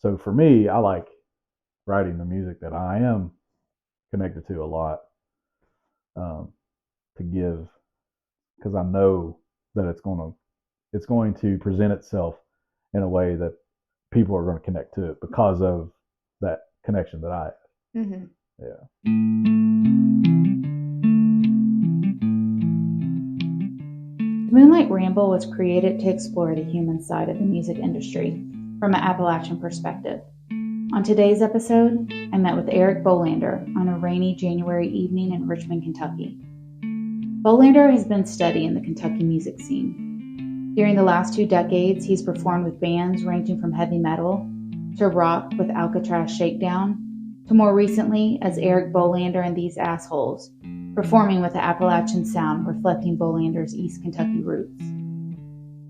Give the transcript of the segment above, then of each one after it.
So for me, I like writing the music that I am connected to a lot, to give, because I know that it's going to present itself in a way that people are going to connect to it because of that connection that I have. Mm-hmm. Yeah. The Moonlight Ramble was created to explore the human side of the music industry from an Appalachian perspective. On today's episode, I met with Eric Bolander on a rainy January evening in Richmond, Kentucky. Bolander has been steady in the Kentucky music scene. During the last 2 decades, he's performed with bands ranging from heavy metal to rock with Alcatraz Shakedown, to more recently as Eric Bolander and These Assholes, performing with the Appalachian sound reflecting Bolander's East Kentucky roots.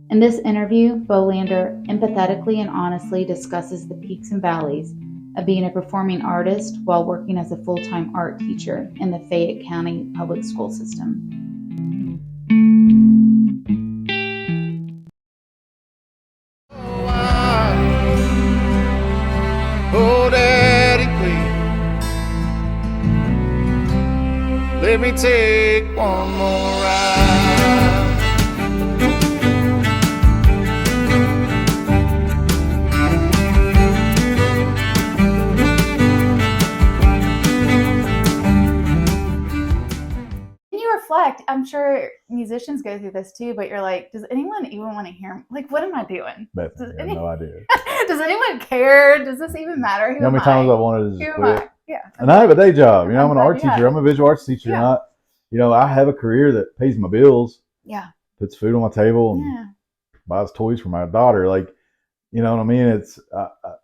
In this interview, Bolander empathetically and honestly discusses the peaks and valleys of being a performing artist while working as a full-time art teacher in the Fayette County public school system. Oh, Daddy, please, let me take one more ride. Reflect, I'm sure musicians go through this too, but you're like, does anyone even want to hear? Like, what am I doing? Bethany, I have no idea. Does anyone care? Does this even matter? You know how many times I wanted to just quit? Yeah. And I have a day job. You know, I'm an art teacher. I'm a visual arts teacher. Yeah. Not, you know, I have a career that pays my bills. Yeah. Puts food on my table and buys toys for my daughter. Like, you know what I mean? It's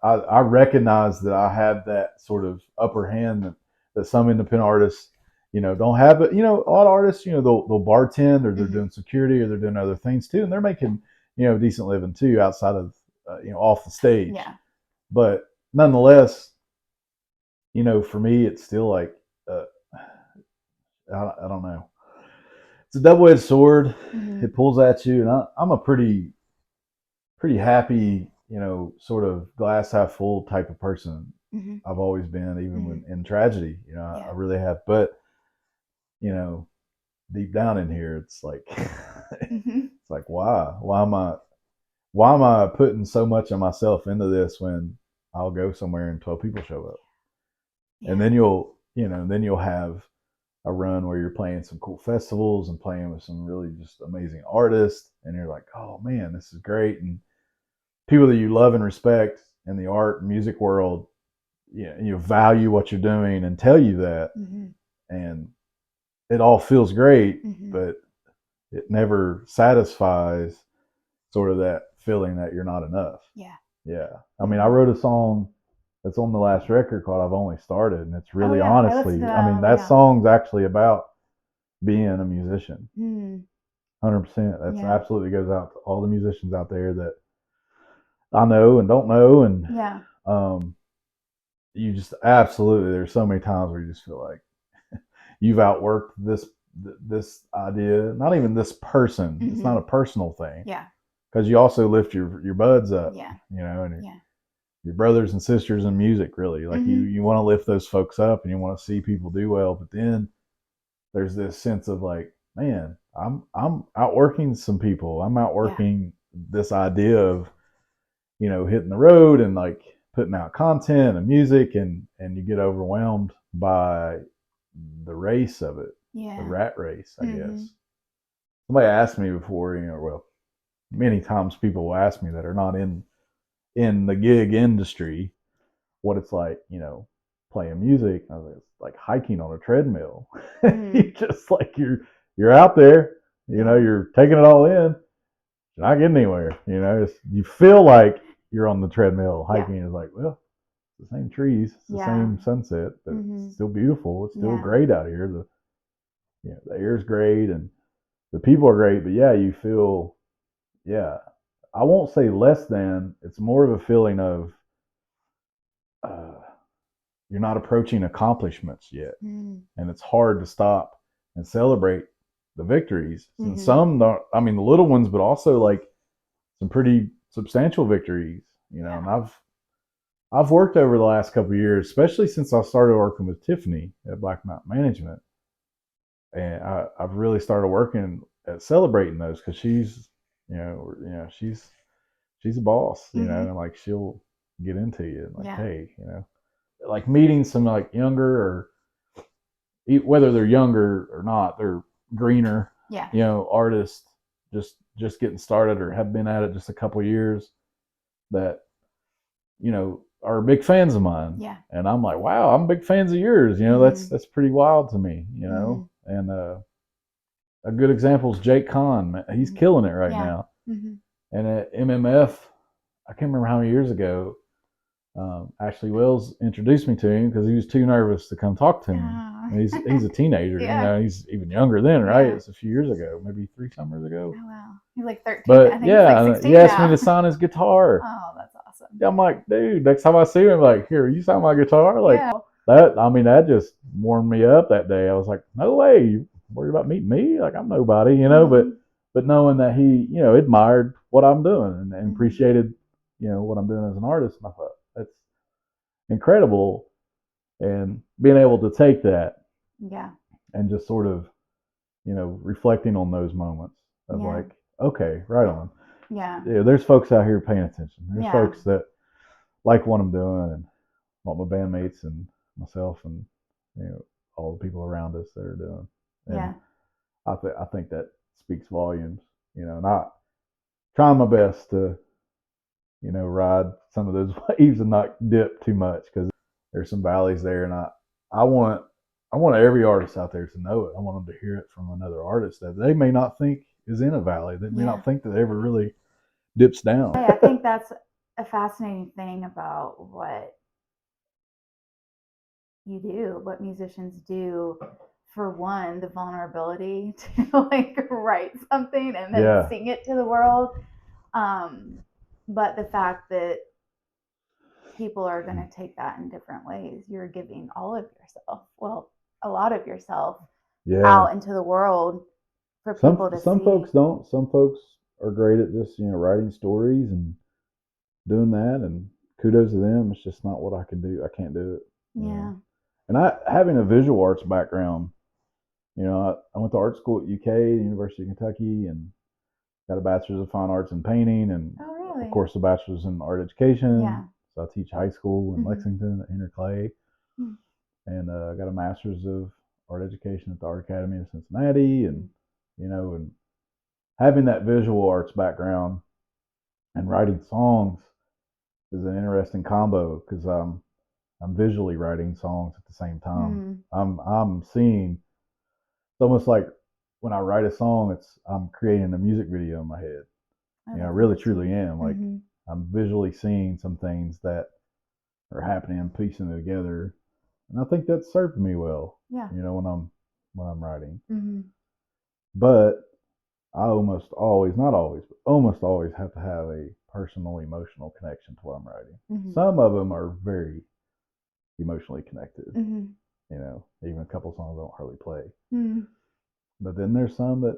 I recognize that I have that sort of upper hand that some independent artists, you know, don't have. But, you know, a lot of artists, you know, they'll bartend or they're doing security or they're doing other things too. And they're making, you know, a decent living too outside of, you know, off the stage. Yeah. But nonetheless, you know, for me, it's still like, I don't know. It's a double-edged sword. Mm-hmm. It pulls at you. And I'm a pretty happy, you know, sort of glass half full type of person. Mm-hmm. I've always been, even when in tragedy, you know, I really have. But, you know, deep down in here, it's like, it's like, why am I putting so much of myself into this when I'll go somewhere and 12 people show up? Yeah. And then you'll have a run where you're playing some cool festivals and playing with some really just amazing artists. And you're like, oh man, this is great. And people that you love and respect in the art and music world, you value what you're doing and tell you that. Mm-hmm. And it all feels great, but it never satisfies sort of that feeling that you're not enough. Yeah. Yeah. I mean, I wrote a song that's on the last record called I've Only Started. And it's really honestly, I mean, that song's actually about being a musician. 100%. That's absolutely goes out to all the musicians out there that I know and don't know. And you just absolutely, there's so many times where you just feel like you've outworked this idea, not even this person. It's not a personal thing. Yeah. Because you also lift your buds up. Yeah. You know, and your brothers and sisters in music, really. Like you want to lift those folks up and you want to see people do well. But then there's this sense of like, man, I'm outworking some people. I'm outworking this idea of, you know, hitting the road and like putting out content and music, and you get overwhelmed by the race of it, the rat race, I guess. Somebody asked me before, you know, well, many times people will ask me that are not in the gig industry what it's like, you know, playing music. I was like hiking on a treadmill. You just like you're out there, you know, you're taking it all in. You're not getting anywhere, you know. You feel like you're on the treadmill hiking. It's like, well, it's the same trees, it's the same sunset, but it's still beautiful. It's still great out here. The air's great and the people are great, but you feel, I won't say less than. It's more of a feeling of you're not approaching accomplishments yet, and it's hard to stop and celebrate the victories. And some don't, I mean, the little ones, but also like some pretty substantial victories, you know. And I've worked over the last couple of years, especially since I started working with Tiffany at Black Mountain Management, and I've really started working at celebrating those because she's a boss, and like she'll get into you, and like, hey, like meeting some like younger or whether they're younger or not, they're greener, artists just getting started or have been at it just a couple of years that are big fans of mine. Yeah. And I'm like, wow, I'm big fans of yours. That's pretty wild to me, And a good example is Jake Kahn. Man. He's killing it right now. And at MMF, I can't remember how many years ago, Ashley Wells introduced me to him because he was too nervous to come talk to me. And he's a teenager, he's even younger then, right? It's a few years ago, maybe 3 summers ago. Oh wow, he's like 13. But I think he's like 16 he asked me to sign his guitar. Oh, that's awesome. I'm like, dude, next time I see him, like, here, you sign my guitar, like that just warmed me up that day. I was like, no way, you worry about meeting me? Like I'm nobody, but knowing that he, admired what I'm doing and appreciated, what I'm doing as an artist, and I thought that's incredible. And being able to take that, and just sort of, reflecting on those moments of like, okay, right on. There's folks out here paying attention. There's folks that like what I'm doing and want my bandmates and myself and all the people around us that are doing. And I think that speaks volumes. And I trying my best to ride some of those waves and not dip too much because there's some valleys there, and I want every artist out there to know it. I want them to hear it from another artist that they may not think is in a valley. They may not think that it ever really dips down. I think that's a fascinating thing about what you do, what musicians do. For one, the vulnerability to like write something and then sing it to the world. But the fact that people are going to take that in different ways. You're giving all of yourself, well, a lot of yourself out into the world for people to see. Some folks don't. Some folks are great at just, writing stories and doing that, and kudos to them. It's just not what I can do. I can't do it. Yeah. And having a visual arts background, I went to art school at UK, the University of Kentucky, and got a bachelor's of fine arts in painting, and of course a bachelor's in art education. So I teach high school in Lexington at Interclay, and got a master's of art education at the Art Academy of Cincinnati, and and having that visual arts background and writing songs is an interesting combo because I'm visually writing songs at the same time. I'm seeing. It's almost like when I write a song, I'm creating a music video in my head. I really truly am. Like I'm visually seeing some things that are happening and piecing it together, and I think that's served me well. When I'm writing. But I almost always, not always, but almost always have to have a personal, emotional connection to what I'm writing. Some of them are very emotionally connected. Even a couple songs I don't hardly play. But then there's some that,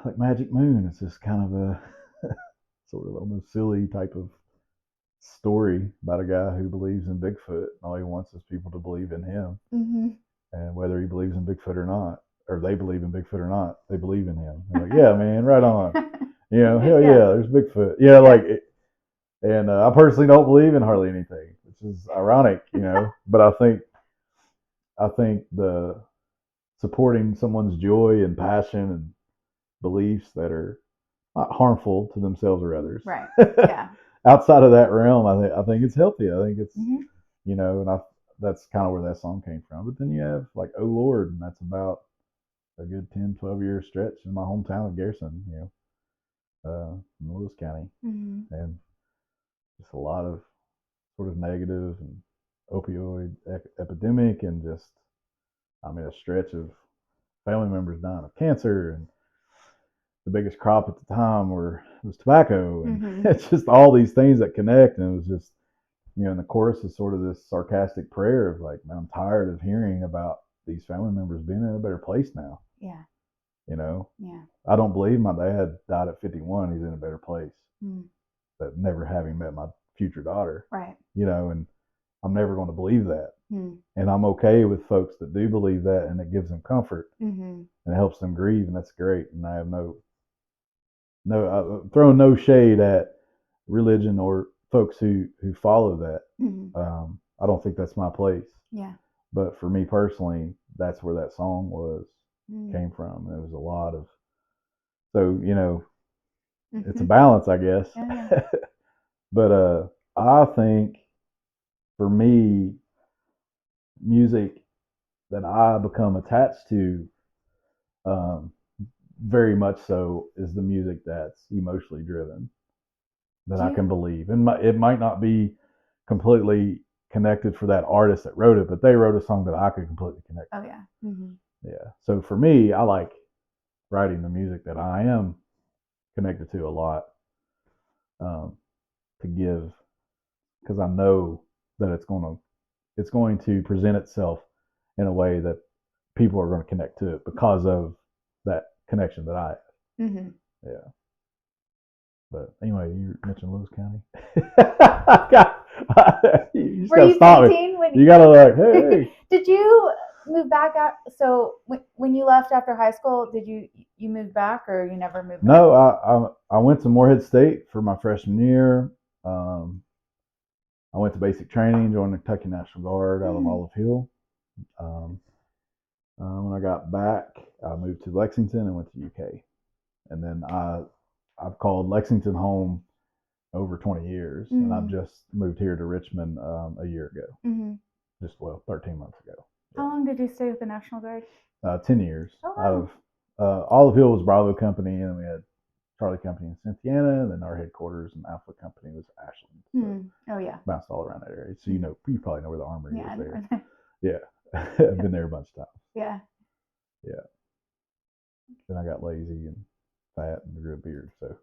like Magic Moon, it's just kind of a sort of almost silly type of story about a guy who believes in Bigfoot. All he wants is people to believe in him. And whether he believes in Bigfoot or not, or they believe in Bigfoot or not, they believe in him. They're like, yeah, man, right on. Hell yeah, there's Bigfoot. And I personally don't believe in hardly anything, which is ironic, But I think the supporting someone's joy and passion and beliefs that are not harmful to themselves or others. Right. Yeah. Outside of that realm, I think it's healthy. I think it's, and that's kind of where that song came from. But then you have like, Oh Lord, and that's about a good 10, 12-year stretch in my hometown of Garrison, in Lewis County. And just a lot of sort of negative and opioid epidemic, and just, a stretch of family members dying of cancer, and the biggest crop at the time was tobacco, and it's just all these things that connect. And it was just, and the chorus is sort of this sarcastic prayer of like, man, I'm tired of hearing about these family members being in a better place now. Yeah. I don't believe my dad died at 51. He's in a better place. But never having met my future daughter, Right. and I'm never going to believe that. Mm. And I'm okay with folks that do believe that, and it gives them comfort Mm-hmm. and it helps them grieve, and that's great. And I have throwing no shade at religion or folks who follow that. Mm-hmm. I don't think that's my place. Yeah. But for me personally, that's where that song Mm. came from. There was a lot of, so it's a Mm-hmm. balance, I guess. Yeah. But I think for me, music that I become attached to, very much so, is the music that's emotionally driven, that I can believe. And it might not be completely connected for that artist that wrote it, but they wrote a song that I could completely connect to. Oh, yeah. Mm-hmm. Yeah. So for me, I like writing the music that I am connected to a lot, to give, because I know that it's going to present itself in a way that people are going to connect to it because of that connection that I have. Mm-hmm. Yeah. But anyway, you mentioned Lewis County. You just gotta stop me. You gotta hey. Did you move back out? So when you left after high school, did you move back, or you never moved back? No, I went to Morehead State for my freshman year. I went to basic training, joined the Kentucky National Guard out of Olive Hill. When I got back, I moved to Lexington and went to UK. And then I've called Lexington home over 20 years, and I've just moved here to Richmond a year ago. 13 months ago. How long did you stay with the National Guard? 10 years. Oh, wow. Out of Olive Hill was Bravo Company, and then we had Charlie Company in Cynthiana, and then our headquarters and Alpha Company was Ashland. So oh, yeah. bounced all around that area. So you probably know where the armory is there. Yeah. I've been there a bunch of times. Yeah. Yeah. Then I got lazy and fat and grew a beard, so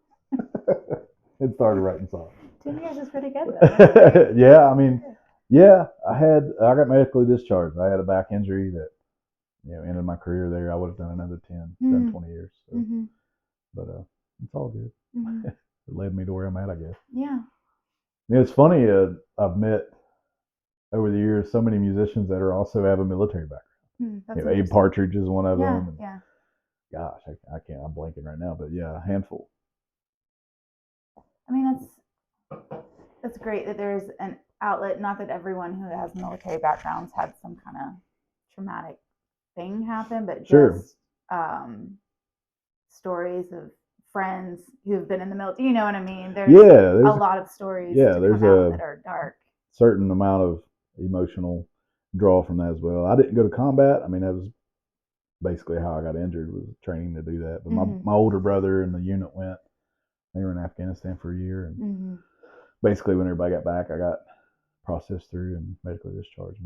it started writing songs. 10 years is pretty good, though. Yeah, I mean, yeah, I got medically discharged. I had a back injury that, ended my career there. I would have done another 10, 20 years. So. But it's all good. It led me to where I'm at, I guess. Yeah. It's funny, I've met over the years so many musicians that are also have a military background. Abe Partridge is one of them. And, yeah. Gosh, I can't. I'm blanking right now, but yeah, a handful. I mean, that's great that there's an outlet. Not that everyone who has military backgrounds had some kind of traumatic thing happen, but just stories of friends who've been in the military. You know what I mean? There's a lot of stories. There's that are dark. Certain amount of emotional draw from that as well. I didn't go to combat. I mean, that was basically how I got injured, was training to do that. But my older brother and the unit went. They were in Afghanistan for a year, and basically when everybody got back, I got processed through and medically discharged.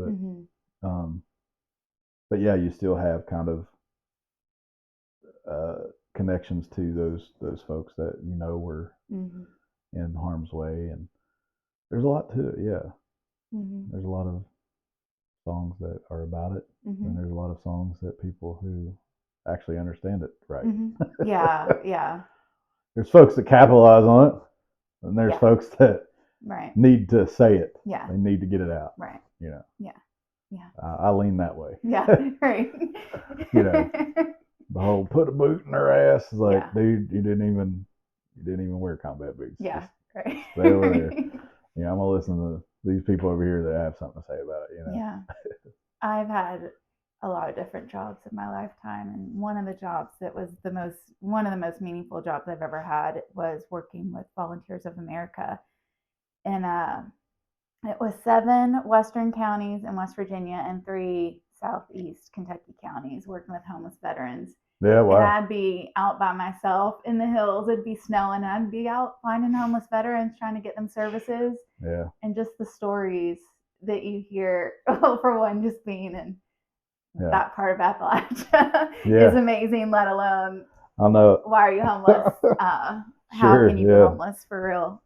But yeah, you still have kind of connections to those folks that were in harm's way, and there's a lot to it. Yeah, there's a lot of songs that are about it, and there's a lot of songs that people who actually understand it, right? Yeah. There's folks that capitalize on it, and there's folks that need to say it. Yeah, they need to get it out. Right. Yeah. Yeah. I lean that way. Yeah. Right. The whole put a boot in their ass is like, dude, you didn't even wear combat boots. Yeah. Right. Stay over there. I'm gonna listen to these people over here that have something to say about it. Yeah. I've had a lot of different jobs in my lifetime, and one of the jobs that was one of the most meaningful jobs I've ever had was working with Volunteers of America, and it was 7 western counties in West Virginia and 3 southeast Kentucky counties working with homeless veterans. Yeah, wow. And I'd be out by myself in the hills. It'd be snowing, and I'd be out finding homeless veterans, trying to get them services. Yeah. And just the stories that you hear, for one, just being in that part of Appalachia is amazing, let alone, I know, why are you homeless? How can you be homeless for real,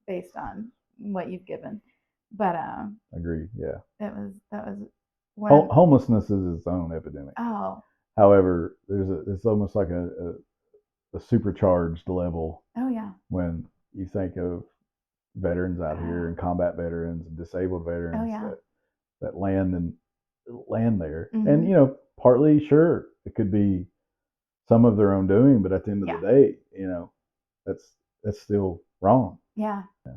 based on what you've given? But agreed. Yeah, that was homelessness is its own epidemic. Oh, however, it's almost like a supercharged level. Oh yeah. When you think of veterans out here, and combat veterans and disabled veterans yeah. that land there. Mhm. And, you know, partly, sure, it could be some of their own doing, but at the end of the day, you know, that's still wrong. Yeah. I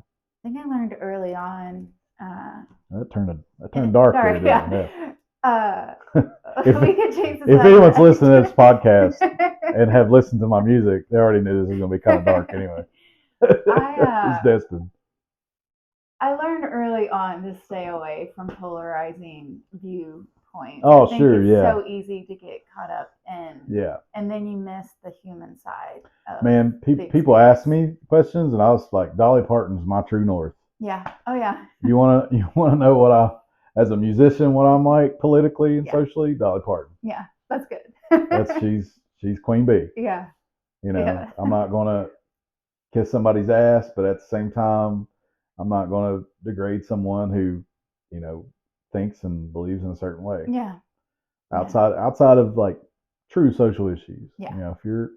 think I learned early on. That turned dark there, didn't yeah. it? We could change this. If anyone's listening to this podcast and have listened to my music, they already knew this was going to be kind of dark anyway. It's destined. I learned early on to stay away from polarizing viewpoints. Oh, I think sure, it's yeah. so easy to get caught up in. Yeah. And then you miss the human side. Man, people ask me questions, and I was like, Dolly Parton's my true north. Yeah. Oh, yeah. You wanna know what as a musician, what I'm like politically and socially? Dolly Parton. Yeah, that's good. She's Queen Bee. Yeah. You know, I'm not gonna kiss somebody's ass, but at the same time, I'm not gonna degrade someone who, you know, thinks and believes in a certain way. Yeah. Outside of like true social issues. Yeah. You know, if you're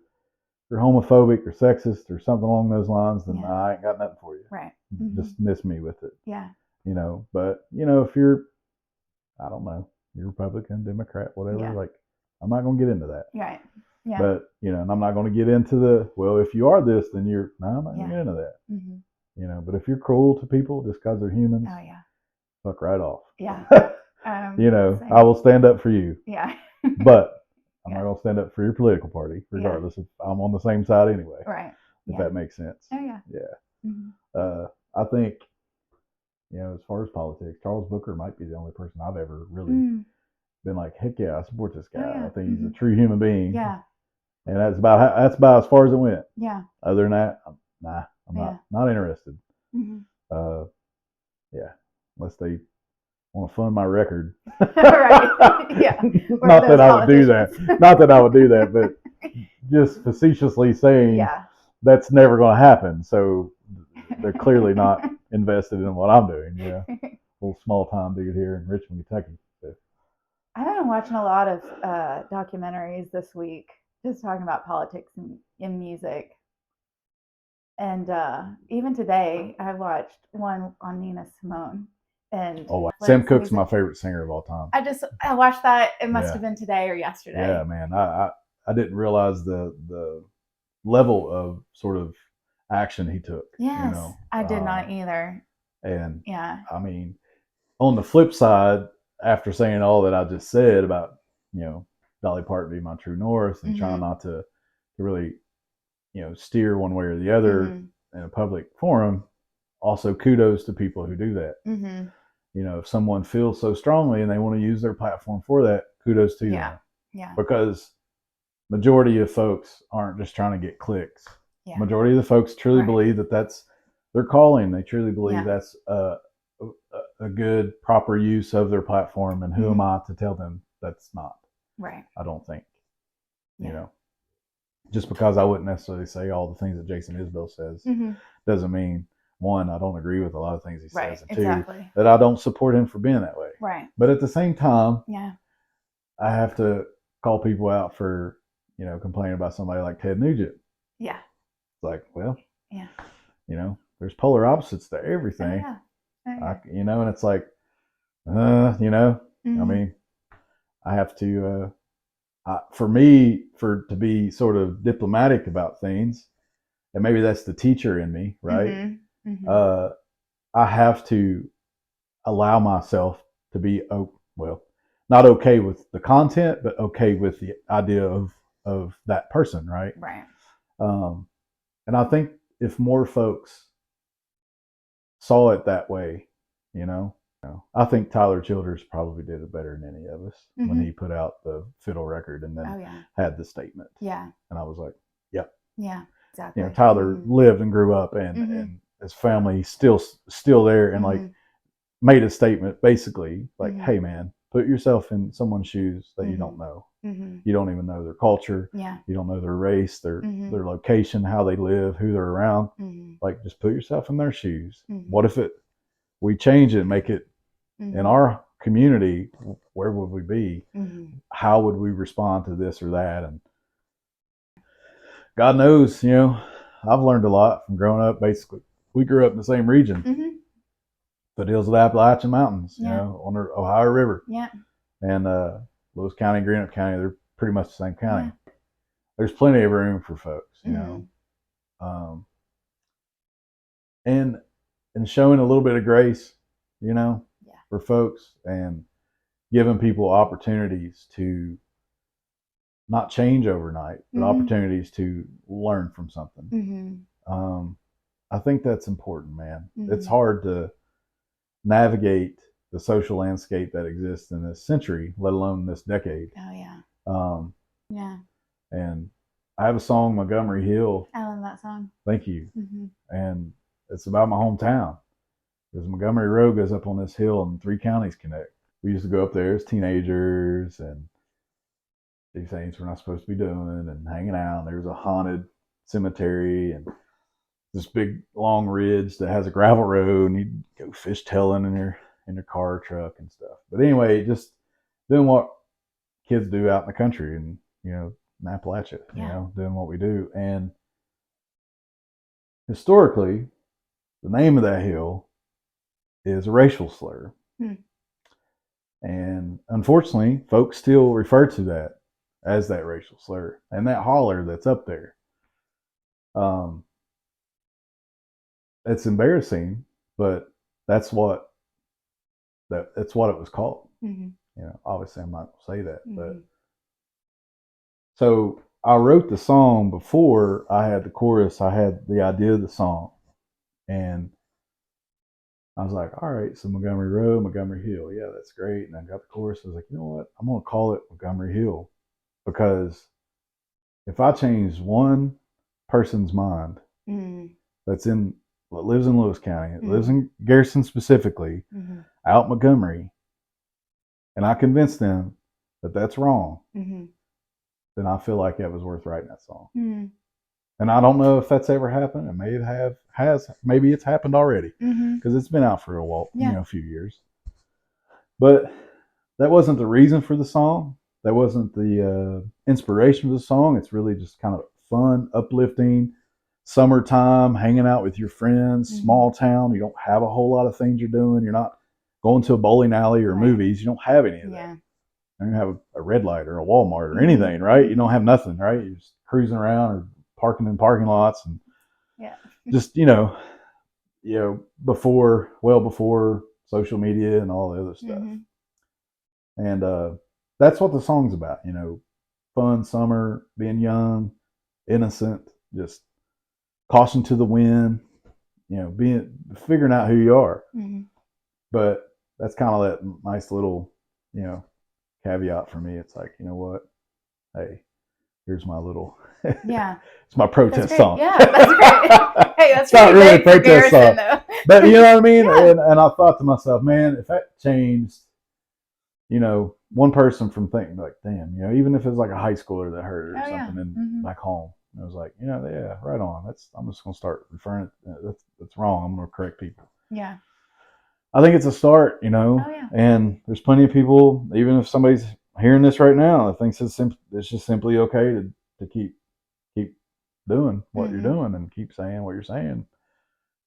homophobic or sexist or something along those lines, then I ain't got nothing for you. Right. Just miss me with it. Yeah. You know, but you know, if you're, I don't know, you're Republican, Democrat, whatever, like, I'm not going to get into that. Right. Yeah. But, you know, and I'm not going to get into well, if you are this, then you're, no, I'm not going to get into that. Mm-hmm. You know, but if you're cruel to people just because they're humans, fuck right off. Yeah. You know, I will stand up for you. Yeah. But I'm not going to stand up for your political party, regardless if I'm on the same side anyway. Right. If that makes sense. Oh, yeah. Yeah. Mm-hmm. I think, you know, as far as politics, Charles Booker might be the only person I've ever really been like, heck yeah, I support this guy. I think he's a true human being. Yeah. And that's about as far as it went. Yeah. Other than that, I'm not interested. Mm-hmm. Yeah. Unless they want to fund my record. Right. Yeah. Not that I would do that. Not that I would do that, but just facetiously saying that's never going to happen. So they're clearly not invested in what I'm doing. Yeah. Little small time dude here in Richmond, Kentucky. So. I've been watching a lot of documentaries this week, just talking about politics in music. And even today, I watched one on Nina Simone. And Sam Cooke's my favorite singer of all time. I watched that. It must have been today or yesterday. Yeah, man. I didn't realize the level of sort of action he took. Yes, you know? I did not either. And I mean, on the flip side, after saying all that I just said about, you know, Dolly Parton being my true north and trying not to really, you know, steer one way or the other in a public forum, also kudos to people who do that. Mm-hmm. You know, if someone feels so strongly and they want to use their platform for that, kudos to them. Yeah. Because majority of folks aren't just trying to get clicks. Yeah. Majority of the folks truly believe that that's their calling. They truly believe that's a good, proper use of their platform. And who am I to tell them that's not? Right. I don't think. You know, just because I wouldn't necessarily say all the things that Jason Isbell says doesn't mean, one, I don't agree with a lot of things he says, and two, that I don't support him for being that way. Right. But at the same time, I have to call people out for, you know, complaining about somebody like Ted Nugent. Yeah. It's like, well, you know, there's polar opposites to everything. You know, and it's like, you know, I mean, I have to, for me, to be sort of diplomatic about things, and maybe that's the teacher in me, right? I have to allow myself to be, not okay with the content, but okay with the idea of that person, right? Right. And I think if more folks saw it that way, you know, I think Tyler Childers probably did it better than any of us when he put out the fiddle record and then had the statement. Yeah. And I was like, yep. Yeah, exactly. You know, Tyler lived and grew up and his family still there and like made a statement basically like, hey man, put yourself in someone's shoes that you don't know. You don't even know their culture. Yeah. You don't know their race, their location, how they live, who they're around. Like just put yourself in their shoes. What if we change it and make it in our community, where would we be? How would we respond to this or that? And God knows, you know, I've learned a lot from growing up basically we grew up in the same region, Mm-hmm. foothills of the Appalachian Mountains, you Yeah. know, on the Ohio River. Yeah. And Lewis County and Greenup County, they're pretty much the same county. Yeah. There's plenty of room for folks, you Mm-hmm. know. And showing a little bit of grace, you know, Yeah. for folks, and giving people opportunities to not change overnight, but Mm-hmm. opportunities to learn from something. Mm-hmm. I think that's important, man. Mm-hmm. It's hard to navigate the social landscape that exists in this century, let alone this decade. Oh yeah. Yeah. And I have a song, Montgomery Hill. I love that song. Thank you. Mm-hmm. And it's about my hometown. Because Montgomery Road goes up on this hill and 3 counties connect. We used to go up there as teenagers and do things we're not supposed to be doing and hanging out. There's a haunted cemetery and this big long ridge that has a gravel road, and you'd go fishtailing in your car or truck and stuff. But anyway, just doing what kids do out in the country and, you know, in Appalachia, Yeah. you know, doing what we do. And historically, the name of that hill is a racial slur. And unfortunately, folks still refer to that as that racial slur and that holler that's up there. It's embarrassing, but that's what it was called. Mm-hmm. You know, obviously I'm not gonna say that, Mm-hmm. but so I wrote the song before I had the chorus. I had the idea of the song, and I was like, all right, so Montgomery Road, Montgomery Hill, yeah, that's great. And I got the chorus. I was like, you know what? I'm gonna call it Montgomery Hill, because if I change one person's mind that lives in Lewis County, lives in Garrison specifically, out Montgomery, and I convince them that that's wrong, then I feel like it was worth writing that song. And I don't know if that's ever happened. It maybe it's happened already, because it's been out for a while, you know, a few years. But that wasn't the reason for the song. That wasn't the inspiration for the song. It's really just kind of fun, uplifting, summertime, hanging out with your friends, small town. You don't have a whole lot of things you're doing. You're not going to a bowling alley or movies. You don't have any of that. You don't have a red light or a Walmart or anything, right? You don't have nothing, right? You're just cruising around or parking in parking lots and just, before social media and all the other stuff. And that's what the song's about, you know, fun summer, being young, innocent, just caution to the wind, you know, figuring out who you are. But that's kind of that nice little, you know, caveat for me. It's like, you know what? Hey, here's my little, it's my protest song. Yeah, that's great. Hey, that's it's not really a protest song, though. but you know what I mean? And I thought to myself, man, if that changed, you know, one person from thinking like, damn, you know, even if it's like a high schooler that heard it or something and back home, I was like, you know, yeah, right on. I'm just going to start referring it. That's wrong. I'm going to correct people. Yeah. I think it's a start, you know, and there's plenty of people, even if somebody's hearing this right now, that thinks it's just simply okay to keep doing what you're doing and keep saying what you're saying,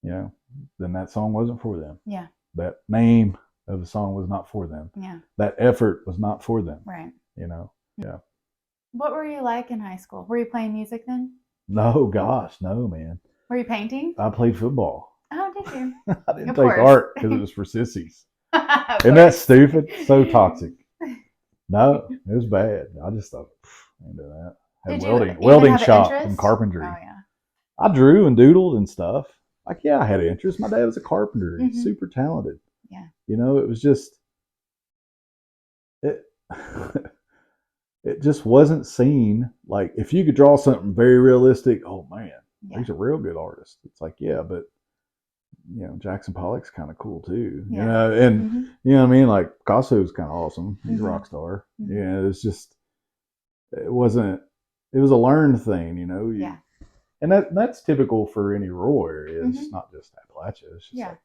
you know, then that song wasn't for them. Yeah. That name of the song was not for them. Yeah. That effort was not for them. Right. You know? Yeah. What were you like in high school? Were you playing music then? No, gosh, no, man. Were you painting? I played football. Oh, did you? I didn't take art because it was for sissies. Isn't that stupid? So toxic. No, it was bad. I just thought, I ain't doing that. Had welding shop and carpentry. Oh, yeah. I drew and doodled and stuff. Like, yeah, I had an interest. My dad was a carpenter. He's super talented. Yeah. You know, it was just, it just wasn't seen. Like, if you could draw something very realistic, oh man, he's a real good artist. It's like, yeah, but you know, Jackson Pollock's kind of cool too. You know, and you know what I mean? Like, Picasso's kind of awesome. He's a rock star. Yeah, it's just, it was a learned thing, you know. And that's typical for any rural area. It's not just Appalachia. It's just like,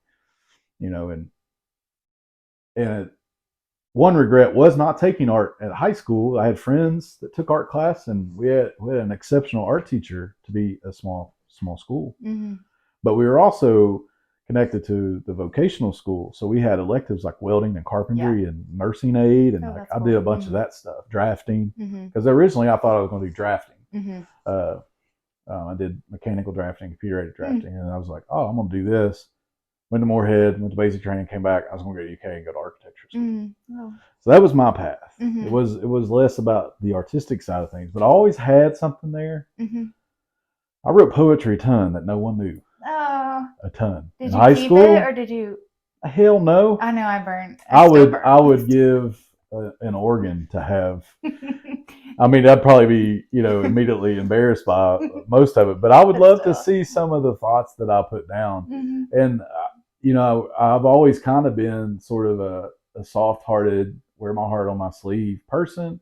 you know, and one regret was not taking art at high school. I had friends that took art class, and we had an exceptional art teacher to be a small school. But we were also connected to the vocational school. So we had electives like welding and carpentry and nursing aid. And like, I did a bunch of that stuff, drafting. Because originally I thought I was going to do drafting. I did mechanical drafting, computer aided drafting. And I was like, oh, I'm going to do this. Went to Moorhead, went to basic training, came back. I was going to go to UK and go to architecture school. So that was my path. It was less about the artistic side of things, but I always had something there. I wrote poetry a ton that no one knew. Oh, a ton. Did in you high keep school, it or did you? Hell no. I know I burned. I would give an organ to have. I mean, I'd probably be, immediately embarrassed by most of it, but I would love to see some of the thoughts that I put down. And, I've always kind of been sort of a soft-hearted, wear my heart on my sleeve person.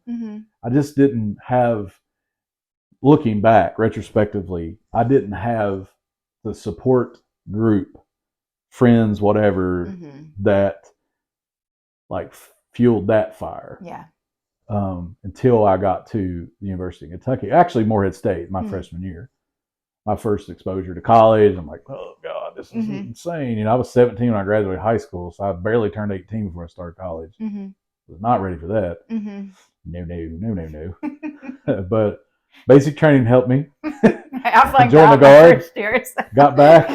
I just didn't have, looking back retrospectively, I didn't have the support group, friends, whatever, that like fueled that fire. Yeah. Until I got to the University of Kentucky, actually Moorhead State, my freshman year, my first exposure to college. I'm like, oh God, this is insane. I was 17 when I graduated high school, so I barely turned 18 before I started college. Was not ready for that. No. But basic training helped me. I was joined the guard. Years. Got back,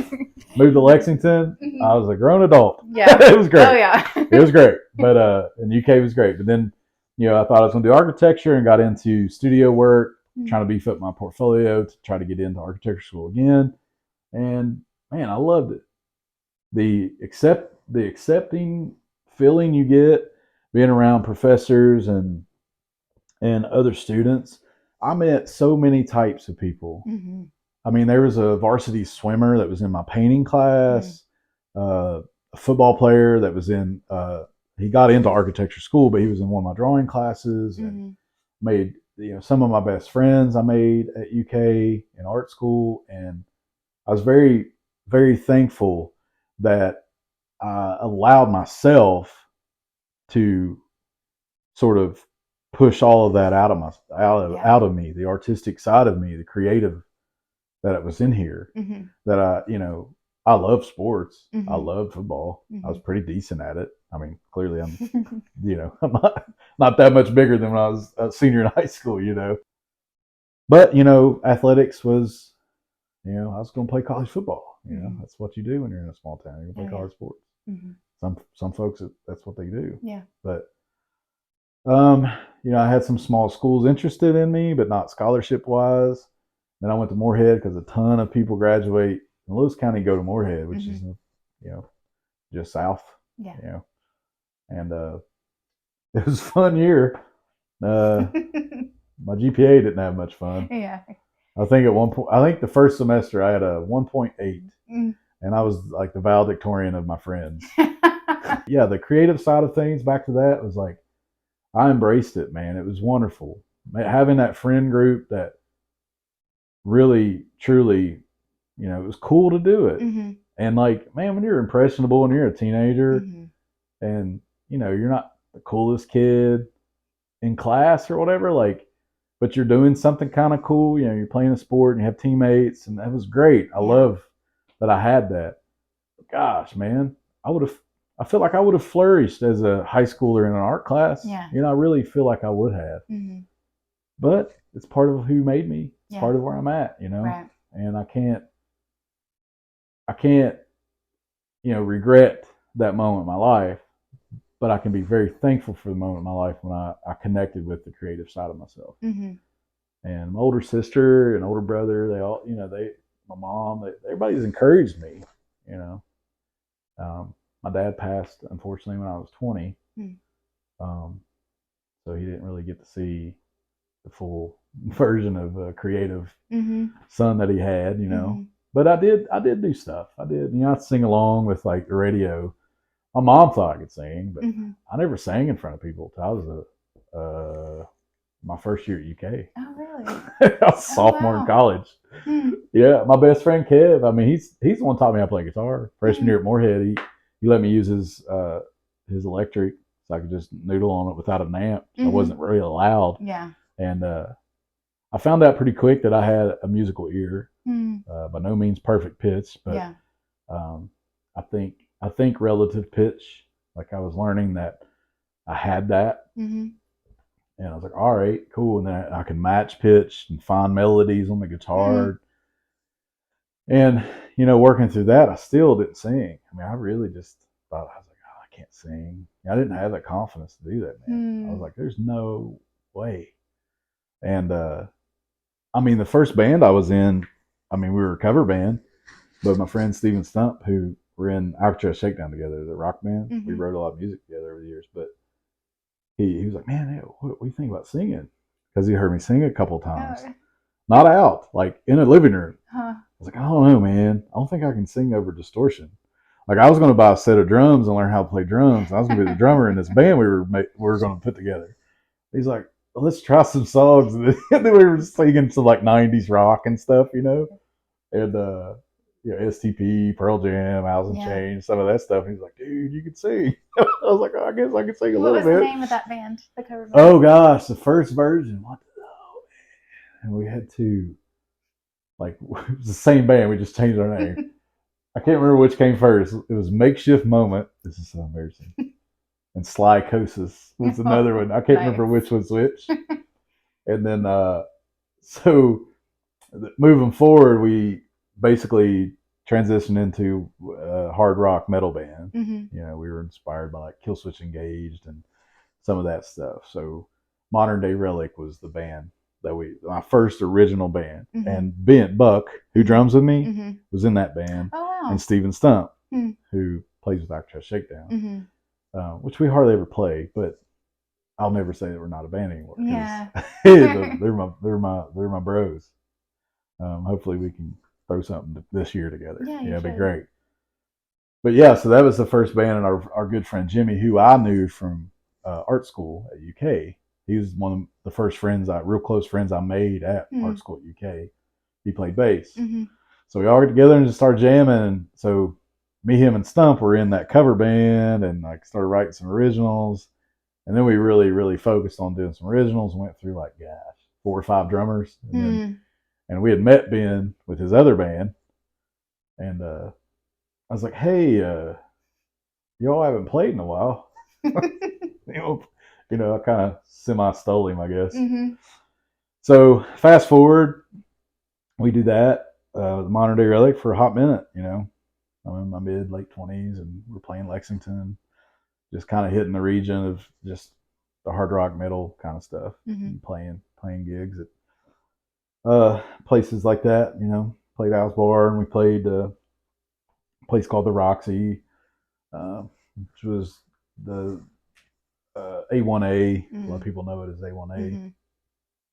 moved to Lexington. I was a grown adult. Yeah, it was great. Oh yeah, it was great. But and UK was great. But then, I thought I was going to do architecture and got into studio work, trying to beef up my portfolio to try to get into architecture school again. And man, I loved it. The accepting feeling you get being around professors and other students. I met so many types of people. I mean, there was a varsity swimmer that was in my painting class, a football player that was in, he got into architecture school, but he was in one of my drawing classes, and made, some of my best friends I made at UK in art school. And I was very, very thankful that I allowed myself to sort of push all of that out of me, the artistic side of me, the creative that it was in here. That I love sports. I love football. I was pretty decent at it. I mean, clearly I'm, I'm not that much bigger than when I was a senior in high school, But, athletics was, I was going to play college football. That's what you do when you're in a small town. You're going to play college sports. Some folks, that's what they do. Yeah. But, I had some small schools interested in me, but not scholarship wise. Then I went to Moorhead because a ton of people graduate in Lewis County, go to Moorhead, which is, just south. Yeah. And it was a fun year. My GPA didn't have much fun. Yeah. I think at one point, the first semester I had a 1.8, and I was like the valedictorian of my friends. Yeah, the creative side of things, back to that, was like, I embraced it, man. It was wonderful. Having that friend group that really, truly, it was cool to do it. And like, man, when you're impressionable and you're a teenager and, you're not the coolest kid in class or whatever, like, but you're doing something kind of cool, you're playing a sport and you have teammates, and that was great. I love that I had that. Gosh, man, I feel like I would have flourished as a high schooler in an art class. Yeah. I really feel like I would have. But it's part of who made me. It's part of where I'm at, Right. And I can't, regret that moment in my life, but I can be very thankful for the moment in my life when I connected with the creative side of myself. And my older sister and older brother, they all, my mom, everybody's encouraged me, My dad passed, unfortunately, when I was 20. So he didn't really get to see the full version of a creative son that he had, But I did do stuff. I did, I'd sing along with like the radio. My mom thought I could sing, but I never sang in front of people until I was my first year at UK. Oh, really? I was sophomore in college. Yeah, my best friend Kev. I mean, he's the one taught me how to play guitar. Freshman year at Moorhead, he let me use his electric, so I could just noodle on it without an amp. So I wasn't really loud. Yeah. And I found out pretty quick that I had a musical ear. By no means perfect pitch, but I think relative pitch. Like I was learning that I had that, and I was like, all right, cool. And then I can match pitch and find melodies on the guitar. And working through that, I still didn't sing. I mean, I really just thought, I was like, oh, I can't sing. I didn't have that confidence to do that, man. I was like, there's no way. And I mean, the first band I was in, I mean, we were a cover band, but my friend Steven Stump, who were in Alcatraz Shakedown together, the rock band, we wrote a lot of music together over the years. But he was like, man, what do you think about singing? Because he heard me sing a couple times. Not out, like in a living room. I was like, I don't know, man. I don't think I can sing over distortion. Like I was going to buy a set of drums and learn how to play drums. I was going to be the drummer in this band we were going to put together. He's like, well, let's try some songs. And then we were singing some like 90s rock and stuff, and STP, Pearl Jam, Alice in Chains, some of that stuff. He's like, dude, you can sing. I was like, oh, I guess I can sing a little bit. What was the name of that band? The cover band? Oh gosh, the first version. What the hell, man? And we had to, like, it was the same band. We just changed our name. I can't remember which came first. It was Makeshift Moment. This is so embarrassing. And Slycosis was another one. I can't remember which was which. And then, so moving forward, we basically transitioned into a hard rock metal band. We were inspired by like Killswitch Engaged and some of that stuff. So Modern Day Relic was the band that my first original band. And Ben Buck, who drums with me, was in that band. Oh, wow. And Steven Stump, who plays with Alcatraz Shakedown, which we hardly ever play, but I'll never say that we're not a band anymore. Yeah. they're my bros. Hopefully we can throw something this year together. Yeah, it'd be great. But yeah, so that was the first band, and our good friend Jimmy, who I knew from art school at UK. He was one of the first real close friends I made at art school at UK. He played bass. So we all got together and just started jamming. And so me, him, and Stump were in that cover band and like started writing some originals. And then we really, really focused on doing some originals and went through like, 4 or 5 drummers. And we had met Ben with his other band. And I was like, hey, y'all haven't played in a while. I kind of semi-stole him, I guess. So fast forward, we do that, the Modern Day Relic for a hot minute, I'm in my late 20s and we're playing Lexington, just kind of hitting the region of just the hard rock metal kind of stuff, and playing gigs at places like that, played Al's Bar, and we played a place called the Roxy, which was the A1A. A lot of people know it as A1A.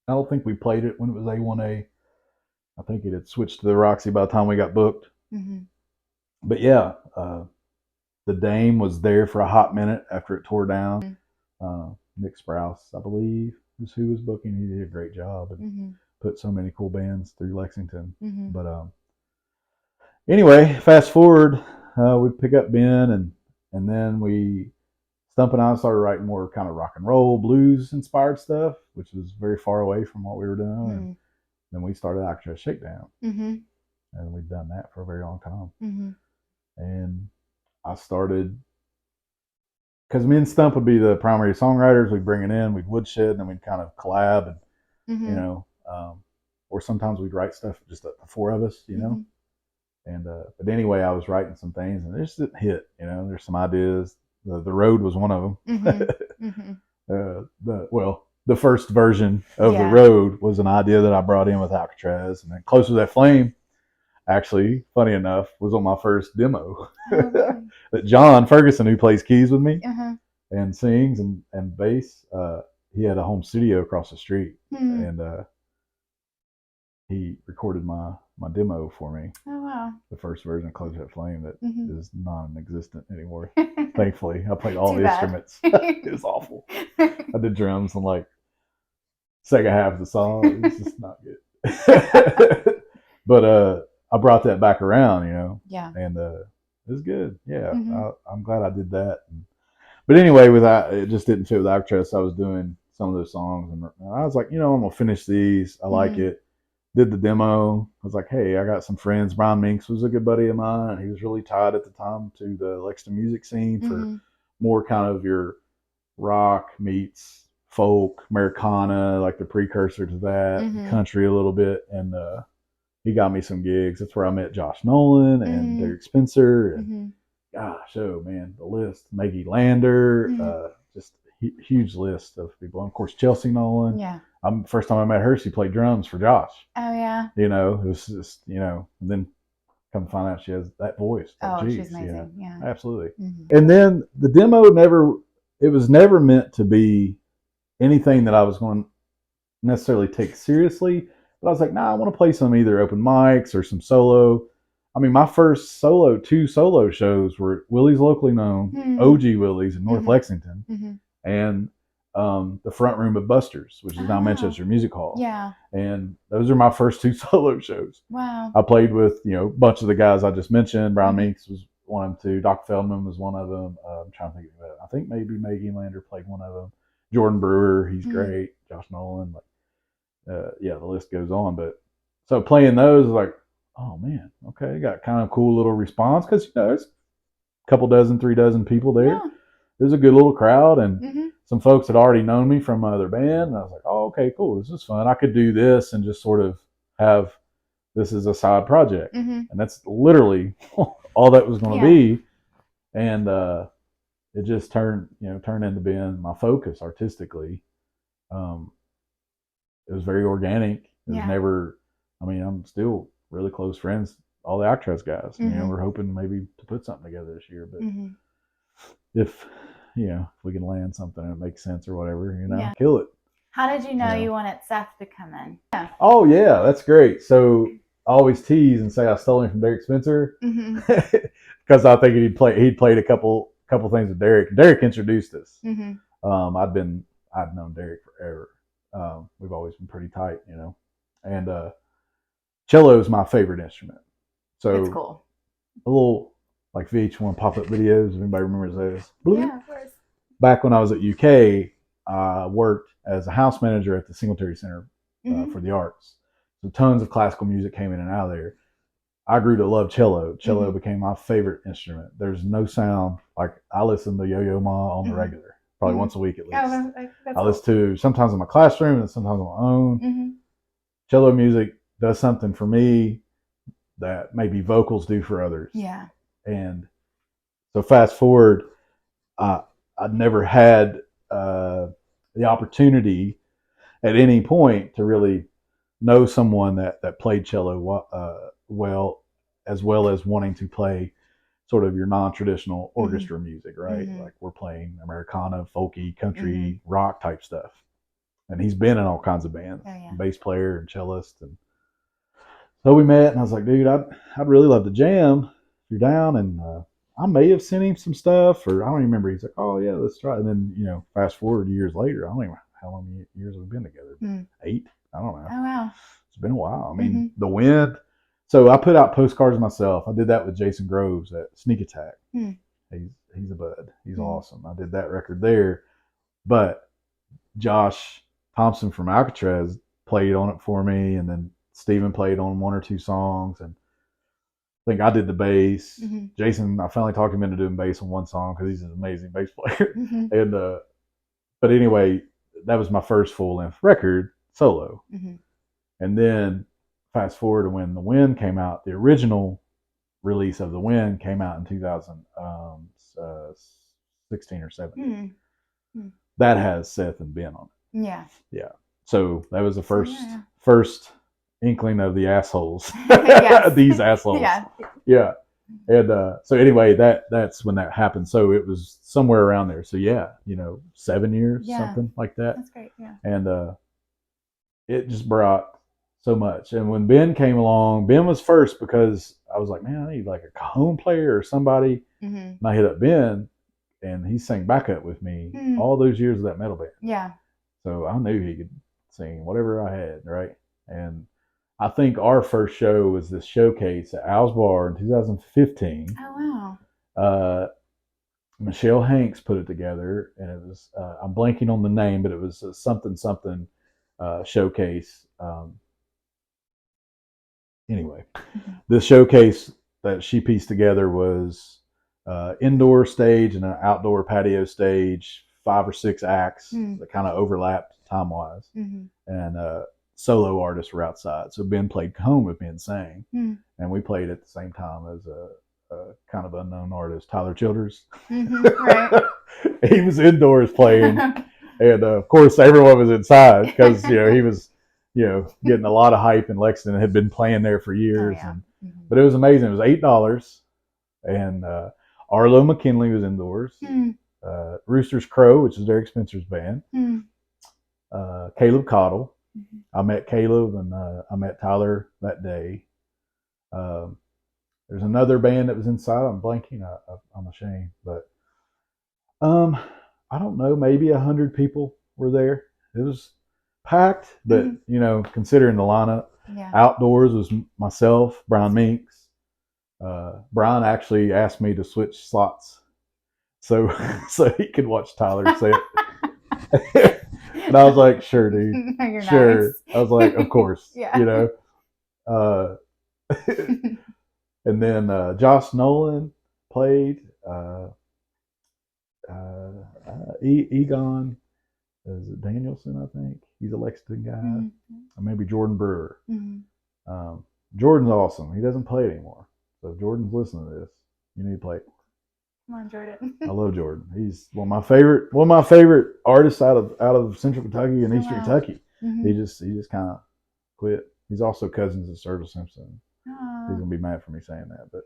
I don't think we played it when it was A1A. I think it had switched to the Roxy by the time we got booked. But yeah, the Dame was there for a hot minute after it tore down. Nick Sprouse, I believe, is who was booking. He did a great job and put so many cool bands through Lexington. But anyway, fast forward, we pick up Ben, and then Stump and I started writing more kind of rock and roll, blues inspired stuff, which was very far away from what we were doing. And then we started Alcatraz Shakedown. And we'd done that for a very long time. And I started, because me and Stump would be the primary songwriters. We'd bring it in, we'd woodshed, and then we'd kind of collab, and or sometimes we'd write stuff just the 4 of us, And but anyway, I was writing some things, and it just didn't hit. There's some ideas. The Road was one of them. The first version of The Road was an idea that I brought in with Alcatraz, and then Closer to That Flame, actually, funny enough, was on my first demo. That John Ferguson, who plays keys with me and sings and bass, he had a home studio across the street, and he recorded my demo for me. Oh, wow. The first version of Close That Flame that is non-existent anymore. Thankfully, I played all the instruments. It was awful. I did drums on like second half of the song. It was just not good. But I brought that back around, Yeah. And it was good. Yeah, I'm glad I did that. But anyway, it just didn't fit with Alcatraz. I was doing some of those songs, and I was like, I'm gonna finish these. I like it. did the demo. I was like, hey, I got some friends. Brian Minks was a good buddy of mine. He was really tied at the time to the Lexington music scene for more kind of your rock meets folk, Americana, like the precursor to that, country a little bit. And he got me some gigs. That's where I met Josh Nolan and Derek Spencer. And gosh, oh man, the list. Maggie Lander, just huge list of people. And of course, Chelsea Nolan. Yeah. First time I met her, she played drums for Josh. Oh yeah. You know, it was just, you know, and then come to find out she has that voice. Like, geez, she's amazing. You know? Yeah. Absolutely. And then the demo it was never meant to be anything that I was going to necessarily take seriously. But I was like, nah, I want to play some either open mics or some solo. I mean, my first two solo shows were at Willie's Locally Known, OG Willie's in North Lexington, and the front room of Buster's, which is now Manchester Music Hall. Yeah. And those are my first two solo shows. Wow. I played with, you know, a bunch of the guys I just mentioned. Brian Minks was one of them too. Doc Feldman was one of them. I'm trying to think of it. I think maybe Maggie Lander played one of them. Jordan Brewer, he's great. Josh Nolan, yeah, the list goes on. But so playing those, like, oh man, okay, got kind of cool little response because, you know, there's a couple dozen, 3 dozen people there. Yeah. It was a good little crowd, and some folks had already known me from my other band. And I was like, oh, okay, cool, this is fun. I could do this and just sort of have this as a side project, and that's literally all that was going to be. And it just turned into being my focus artistically. It was very organic. It was never. I mean, I'm still really close friends, all the Alcatraz guys. You know, we're hoping maybe to put something together this year, but if we can land something and it makes sense or whatever, kill it. How did you know you wanted Seth to come in? Yeah. Oh yeah, that's great. So I always tease and say I stole him from Derek Spencer because I think he'd played a couple things with Derek. Derek introduced us. I'd known Derek forever. We've always been pretty tight, you know. And cello is my favorite instrument. So it's cool. A little like VH1 pop-up videos. If anybody remembers those? Yeah, of course. Back when I was at UK, I worked as a house manager at the Singletary Center for the Arts. So tons of classical music came in and out of there. I grew to love cello. Cello became my favorite instrument. There's no sound like I listen to Yo-Yo Ma on the regular, probably once a week at least. Oh, I listen to sometimes in my classroom and sometimes on my own. Cello music does something for me that maybe vocals do for others. Yeah. And so fast forward, I'd never had the opportunity at any point to really know someone that played cello well as wanting to play sort of your non-traditional orchestra music, right? Like we're playing Americana, folky, country, rock type stuff. And he's been in all kinds of bands, bass player and cellist. And so we met, and I was like, dude, I'd really love to jam if you're down. And I may have sent him some stuff, or I don't even remember. He's like, oh yeah, let's try. And then, fast forward years later, I don't even know how long years we've been together. 8? I don't know. Oh wow. It's been a while. I mean, the wind. So I put out postcards myself. I did that with Jason Groves at Sneak Attack. He's a bud. He's awesome. I did that record there. But Josh Thompson from Alcatraz played on it for me, and then Steven played on 1 or 2 songs, and I think I did the bass. Jason, I finally talked him into doing bass on 1 song because he's an amazing bass player. And but anyway, that was my first full-length record solo. And then fast forward to when The Wind came out. The original release of The Wind came out in 2016 or 17. That has Seth and Ben on it. Yeah. So that was the first inkling of the assholes. These assholes. Yeah. And so anyway, that's when that happened. So it was somewhere around there. So 7 years, something like that. That's great. Yeah. And it just brought so much. And when Ben came along, Ben was first because I was like, man, I need like a cajon player or somebody. And I hit up Ben, and he sang backup with me all those years of that metal band. Yeah. So I knew he could sing whatever I had, right? And I think our first show was this showcase at Al's Bar in 2015. Oh, wow. Michelle Hanks put it together, and it was, I'm blanking on the name, but it was a something showcase. anyway, the showcase that she pieced together was indoor stage and an outdoor patio stage, 5 or 6 acts that kind of overlapped time wise, and solo artists were outside. So Ben played home with me and sang, and we played at the same time as a kind of unknown artist, Tyler Childers. Right. He was indoors playing, and of course everyone was inside because he was getting a lot of hype in Lexington and had been playing there for years. Oh, yeah. But it was amazing. It was $8, and Arlo McKinley was indoors. Rooster's Crow, which is Derek Spencer's band. Caleb Cottle. I met Caleb and I met Tyler that day. There's another band that was inside. I'm blanking. I'm ashamed, but I don't know. Maybe 100 people were there. It was packed, but considering the lineup, outdoors was myself, Brian Minks. Brian actually asked me to switch slots so he could watch Tyler say it. And I was like, sure, dude. You're sure. Nice. I was like, of course. Yeah. And then Josh Nolan played. Egon, is it Danielson, I think? He's a Lexington guy. Or maybe Jordan Brewer. Jordan's awesome. He doesn't play it anymore. So if Jordan's listening to this, you need to play it. Come on, Jordan. I love Jordan. He's one of my favorite artists out of Central Kentucky and Eastern Kentucky. He just kind of quit. He's also cousins of Sturgill Simpson. He's gonna be mad for me saying that, but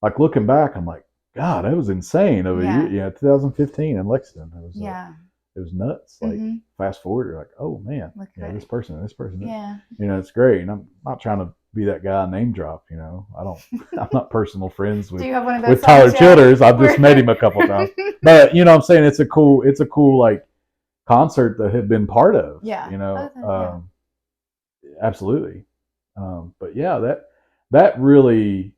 like looking back, I'm like, God, that was insane. Over 2015 in Lexington. It was nuts. Like fast forward, you're like, oh man, this person. It's great. And I'm not trying to be that guy name drop. I'm not personal friends with Tyler Childers. I've just met him a couple times. But I'm saying it's a cool like concert that had been part of. Absolutely. But that really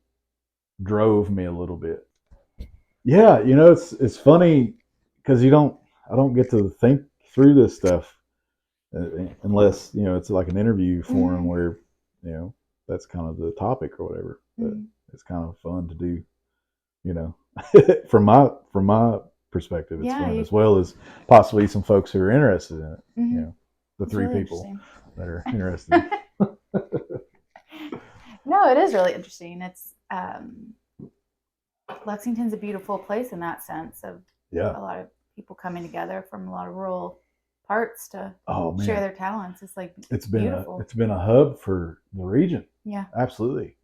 drove me a little bit. Yeah, it's funny because I don't get to think through this stuff unless it's like an interview forum where that's kind of the topic or whatever. But it's kind of fun to do, from my perspective, it's fun, as well as possibly some folks who are interested in it. The three really people that are interested. No, it is really interesting. It's Lexington's a beautiful place in that sense of a lot of people coming together from a lot of rural parts to share their talents. It's like it's beautiful. It's been a hub for the region. Yeah, absolutely.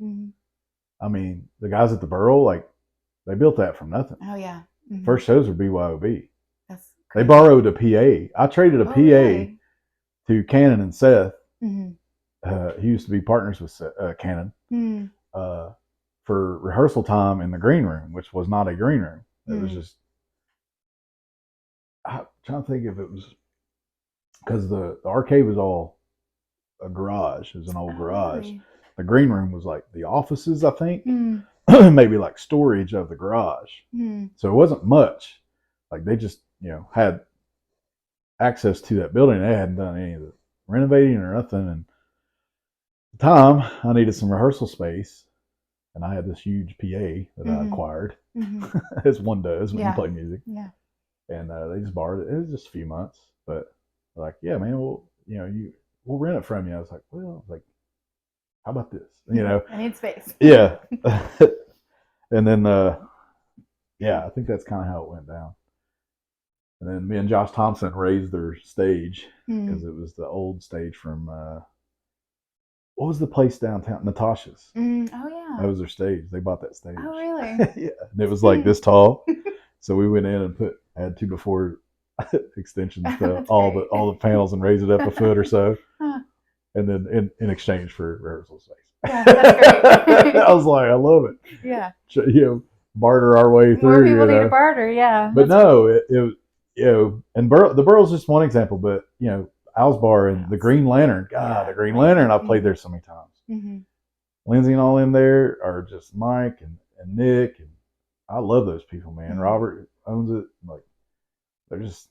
I mean, the guys at the Burl, like they built that from nothing. Oh yeah. First shows were BYOB. That's crazy. They borrowed a PA. I traded a PA really? To Cannon and Seth. He used to be partners with Cannon for rehearsal time in the green room, which was not a green room. It was just, I'm trying to think if it was because the arcade was all a garage. It was an old garage. Really? The green room was like the offices, I think, maybe like storage of the garage. So it wasn't much. Like they just, had access to that building. They hadn't done any of the renovating or nothing. And at the time, I needed some rehearsal space. And I had this huge PA that I acquired, as one does when you play music. Yeah. And they just borrowed it. It was just a few months, but like, yeah, man, we'll rent it from you. I was like, how about this? I need space. Yeah. And then, I think that's kind of how it went down. And then me and Josh Thompson raised their stage because it was the old stage from. What was the place downtown? Natasha's. Oh, yeah. That was their stage. They bought that stage. Oh, really? Yeah. And it was like this tall. So we went in and had 2 before extensions to all the panels and raised it up a foot or so. And then in exchange for rehearsal space. Yeah, that's great. I was like, I love it. Yeah. Barter our way through. More people need to barter, yeah. But no, it and the Burl's just one example, but Al's Bar and the Green Lantern. God, the Green Lantern, I played there so many times. Lindsay and all in there are just Mike and Nick, and I love those people, man. Robert owns it. Like they're just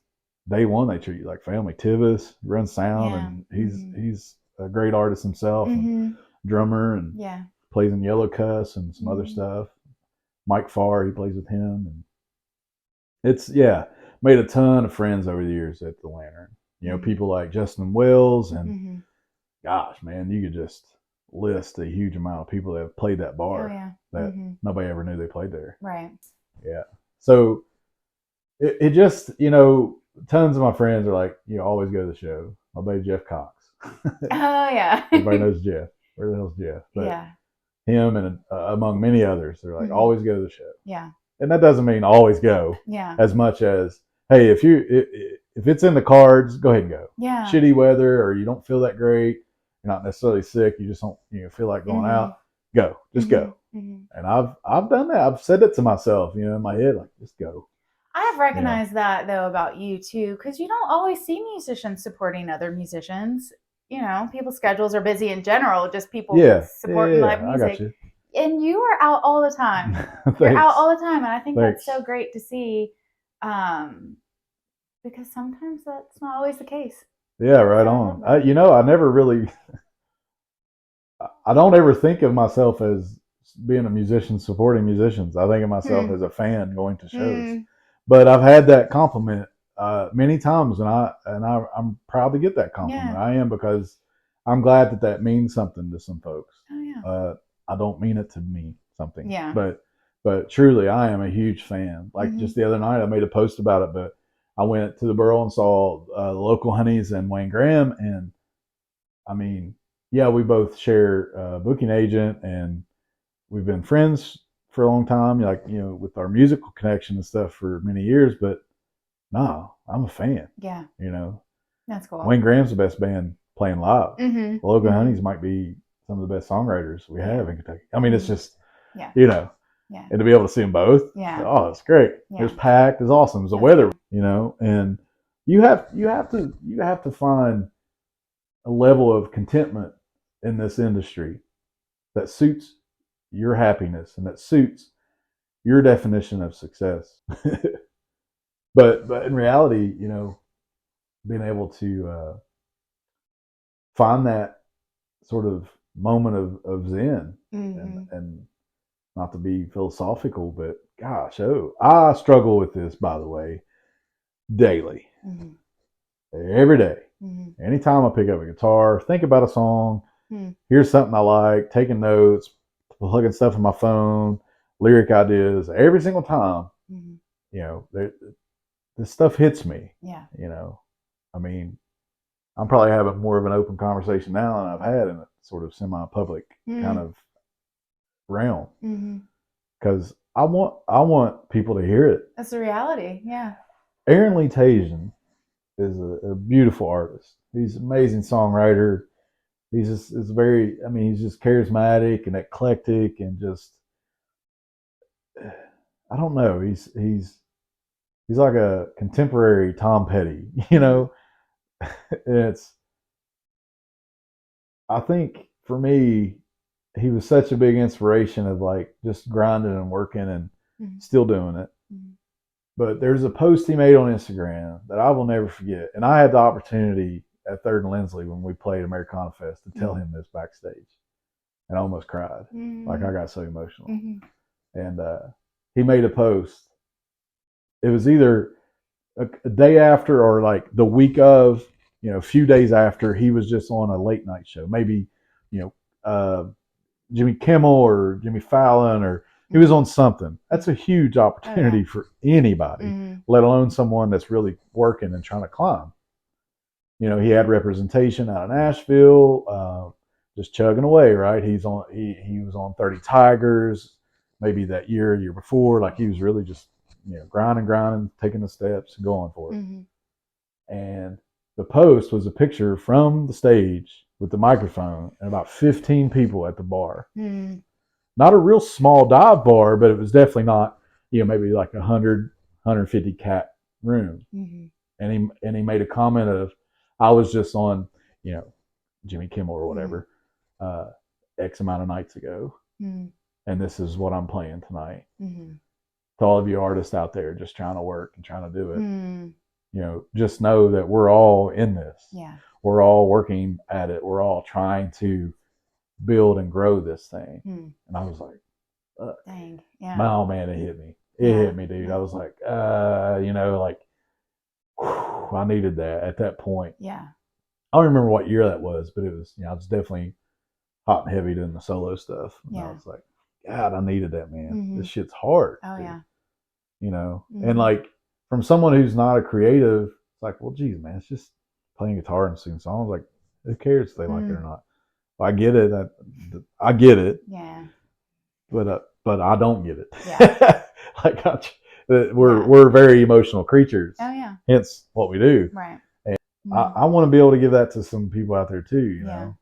day one, they treat you like family. Tivis runs sound, and he's a great artist himself, and drummer, and plays in Yellow Cuss and some other stuff. Mike Farr, he plays with him, and it's made a ton of friends over the years at the Lantern. You know, people like Justin Wells, and gosh, man, you could just list a huge amount of people that have played that bar that nobody ever knew they played there. Right. Yeah. So it just, you know, tons of my friends are like, you know, always go to the show. My buddy Jeff Cox. Oh yeah. Everybody knows Jeff. Where the hell's Jeff? But him and among many others, they're like, always go to the show. Yeah. And that doesn't mean always go. Yeah. As much as, hey, if it's in the cards, go ahead and go. Yeah. Shitty weather, or you don't feel that great, you're not necessarily sick, you just don't feel like going out, go. Just go. And I've done that. I've said it to myself, you know, in my head, like, just go. I've recognized that though about you too, because you don't always see musicians supporting other musicians. You know, people's schedules are busy in general, just people supporting live music. I got you. And you are out all the time. You're out all the time. And I think that's so great to see, because sometimes that's not always the case. Yeah, right on. I never really, I don't ever think of myself as being a musician supporting musicians. I think of myself as a fan going to shows. But I've had that compliment many times, and I'm proud to get that compliment. I am, because I'm glad that means something to some folks. Oh yeah. I don't mean it to mean something. Yeah. But truly, I am a huge fan. Like just the other night, I made a post about it, but I went to the Borough and saw the local Honeys and Wayne Graham, and I mean, yeah, we both share a booking agent, and we've been friends for a long time, like, you know, with our musical connection and stuff for many years, but no, I'm a fan. Yeah. You know, that's cool. Wayne Graham's the best band playing live. The local Honeys might be some of the best songwriters we have in Kentucky. I mean, it's just, you know, and to be able to see them both, oh, it's great. It was packed. It's awesome. It's the weather, you know, and you have to find a level of contentment in this industry that suits your happiness and that suits your definition of success. but in reality, you know, being able to find that sort of moment of zen, and not to be philosophical, but gosh, I struggle with this, by the way, daily, every day. Anytime I pick up a guitar, think about a song, here's something I like, taking notes, plugging stuff in my phone, lyric ideas, every single time, you know, this stuff hits me. Yeah. You know, I mean, I'm probably having more of an open conversation now than I've had in a sort of semi-public kind of realm, because I want people to hear it. That's the reality. Yeah. Aaron Lee Tajan is a beautiful artist. He's an amazing songwriter. He's just he's just charismatic and eclectic, and just, I don't know, he's like a contemporary Tom Petty, you know. And I think for me, he was such a big inspiration of like just grinding and working and still doing it. But there's a post he made on Instagram that I will never forget, and I had the opportunity at 3rd and Lindsley when we played Americana Fest to tell him this backstage, and I almost cried. Like, I got so emotional. And he made a post. It was either a day after or like the week of, you know, a few days after. He was just on a late night show, maybe, you know, Jimmy Kimmel or Jimmy Fallon, or he was on something. That's a huge opportunity for anybody, let alone someone that's really working and trying to climb. You know, he had representation out of Nashville, just chugging away, right? He was on 30 Tigers, maybe that year before. Like, he was really just, you know, grinding, taking the steps, and going for it. And the post was a picture from the stage with the microphone and about 15 people at the bar. Not a real small dive bar, but it was definitely not, you know, maybe like 100, 150 cat room. And he made a comment of, I was just on, you know, Jimmy Kimmel or whatever, X amount of nights ago, and this is what I'm playing tonight. To all of you artists out there just trying to work and trying to do it, you know, just know that we're all in this. we're all working at it. We're all trying to build and grow this thing. And I was like, dang, yeah. Oh man, it hit me. It hit me, dude. I was like, like, whew, I needed that at that point. Yeah. I don't remember what year that was, but it was, I was definitely hot and heavy doing the solo stuff. And I was like, God, I needed that, man. This shit's hard. Oh, dude. Yeah. And like from someone who's not a creative, it's like, well, geez, man, it's just playing guitar and singing songs. Like, who cares if they like it or not? Well, I get it. I get it. Yeah. But I don't get it. Yeah. Like we're very emotional creatures. Oh yeah. Hence what we do. Right. And I want to be able to give that to some people out there too. You know,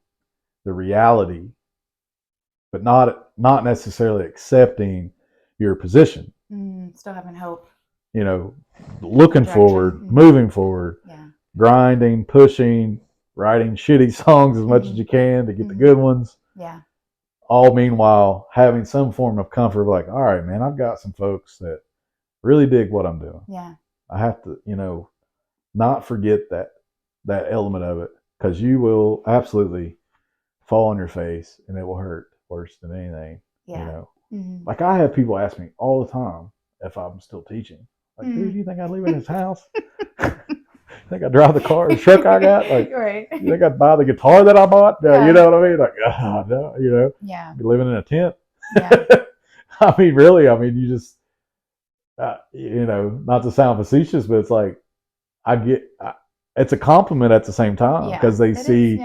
the reality, but not necessarily accepting your position. Still having hope. You know, looking forward, moving forward. Yeah. Grinding, pushing, writing shitty songs as much as you can to get the good ones. Yeah. All meanwhile having some form of comfort of like, all right, man, I've got some folks that really dig what I'm doing. Yeah. I have to, not forget that element of it, because you will absolutely fall on your face and it will hurt worse than anything. Yeah. Like I have people ask me all the time if I'm still teaching. Like, dude, you think I'd live in his house? Think I drive the truck I got? Like, right. You think I'd buy the guitar that I bought? You know what I mean? Like, no, Yeah. Be living in a tent. Yeah. I mean, really, you just, not to sound facetious, but it's like, it's a compliment at the same time, because they see,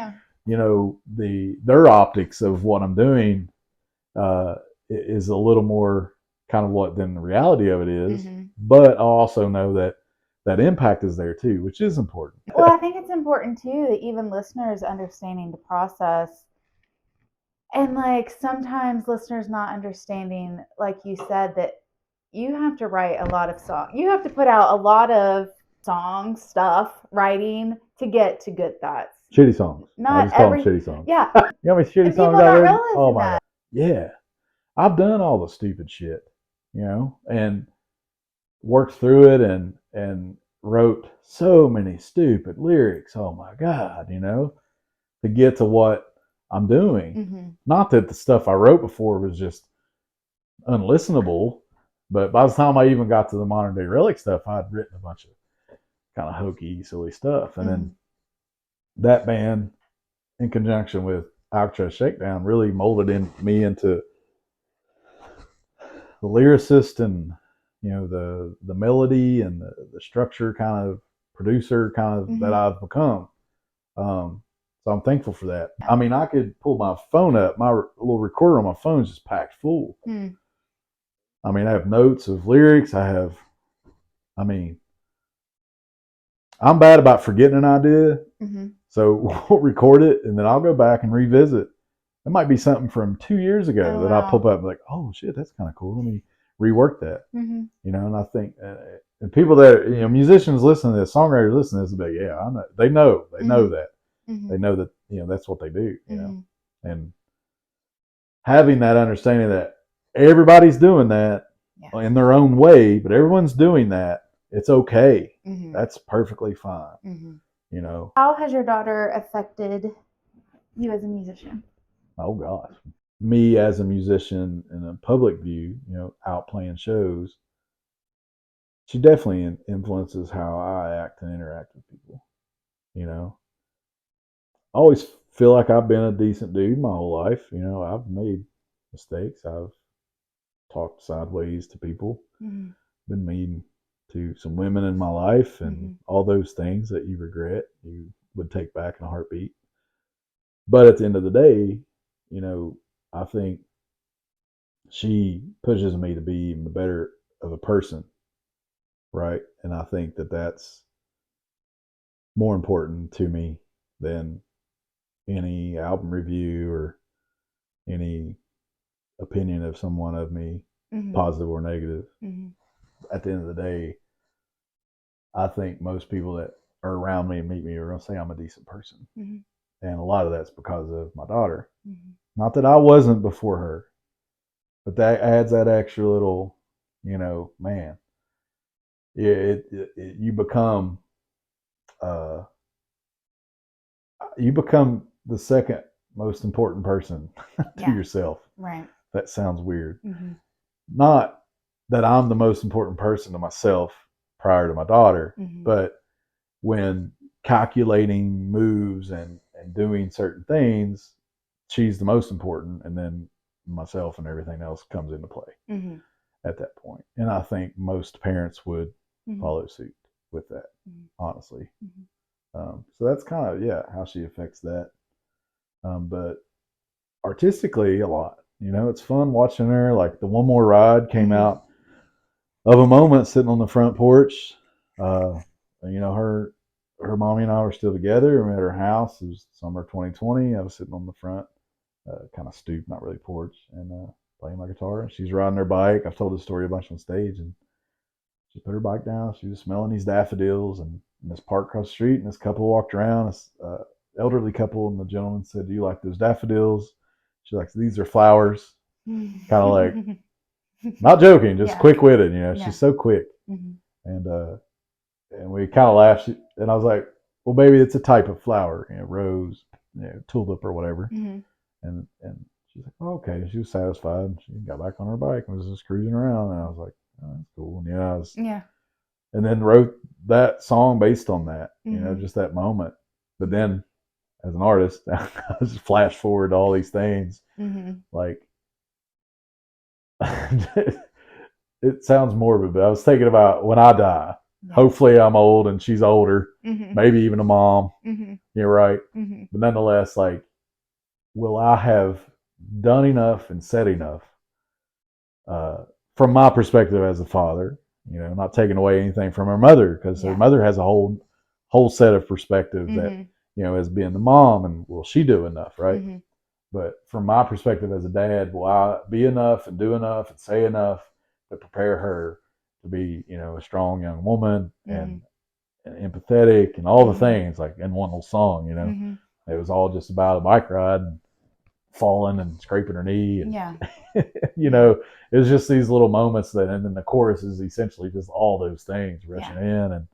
their optics of what I'm doing is a little more kind of what than the reality of it is. But I also know that impact is there too, which is important. Well, I think it's important too that even listeners understanding the process, and like sometimes listeners not understanding, like you said, that you have to write a lot of songs. You have to put out a lot of writing to get to good thoughts. Shitty songs. I just call them shitty songs. Yeah. You know how many shitty songs I I've written? Oh my God. Yeah. I've done all the stupid shit, and worked through it and wrote so many stupid lyrics. Oh my God, to get to what I'm doing. Not that the stuff I wrote before was just unlistenable, but by the time I even got to the modern day relic stuff, I'd written a bunch of kind of hokey, silly stuff. And then that band, in conjunction with Alcatraz Shakedown, really molded me into the lyricist and the melody and the structure kind of producer kind of that I've become. So I'm thankful for that. I mean, I could pull my phone up. My little recorder on my phone is just packed full. I mean, I have notes of lyrics. I'm bad about forgetting an idea. So we'll record it and then I'll go back and revisit. It might be something from 2 years ago that I pop up like, oh shit, that's kind of cool. Let me rework that. And I think, and people that, musicians listen to this, songwriters listen to this, will be like, yeah, I know. They know that. They know that, that's what they do, and having that understanding that everybody's doing that in their own way, but everyone's doing that. It's okay. That's perfectly fine. How has your daughter affected you as a musician? Oh gosh. Me as a musician in a public view, out playing shows, she definitely influences how I act and interact with people. I always feel like I've been a decent dude my whole life. I've made mistakes. I've talked sideways to people, been mean to some women in my life, and all those things that you regret, you would take back in a heartbeat. But at the end of the day, I think she pushes me to be even better of a person, right? And I think that that's more important to me than any album review or any opinion of someone of me, positive or negative. At the end of the day, I think most people that are around me and meet me are going to say I'm a decent person. And a lot of that's because of my daughter. Not that I wasn't before her, but that adds that extra little, man. You become you become the second most important person to yourself. Right. That sounds weird. Not that I'm the most important person to myself prior to my daughter, but when calculating moves and doing certain things, she's the most important, and then myself and everything else comes into play at that point. And I think most parents would follow suit with that, honestly. So that's kind of, how she affects that. But artistically, a lot. It's fun watching her. Like the One More Ride came out of a moment sitting on the front porch. Her mommy and I were still together. We were at her house. It was summer 2020. I was sitting on the front, kind of stoop, not really porch, and playing my guitar. She's riding her bike. I've told this story a bunch on stage, and she put her bike down. She was smelling these daffodils, and this park across the street, and this couple walked around. This elderly couple, and the gentleman said, "Do you like those daffodils?" She's like, "These are flowers." Kind of like, not joking, just quick-witted. She's so quick. And we kind of laughed, and I was like, "Well, baby, it's a type of flower, rose, tulip or whatever." And she's like, "Oh, okay." She was satisfied. She got back on her bike and was just cruising around. And I was like, "Oh, that's cool." And and then wrote that song based on that, just that moment. But then, as an artist, I just flash forward to all these things. Like, it sounds morbid, but I was thinking about when I die. Hopefully I'm old and she's older, maybe even a mom. You're right. But nonetheless, like, will I have done enough and said enough from my perspective as a father, not taking away anything from her mother, because her mother has a whole set of perspectives that, as being the mom, and will she do enough, right? But from my perspective as a dad, will I be enough and do enough and say enough to prepare her to be, a strong young woman and empathetic and all the things, like in one little song, it was all just about a bike ride and falling and scraping her knee. And, it was just these little moments and then the chorus is essentially just all those things rushing in. And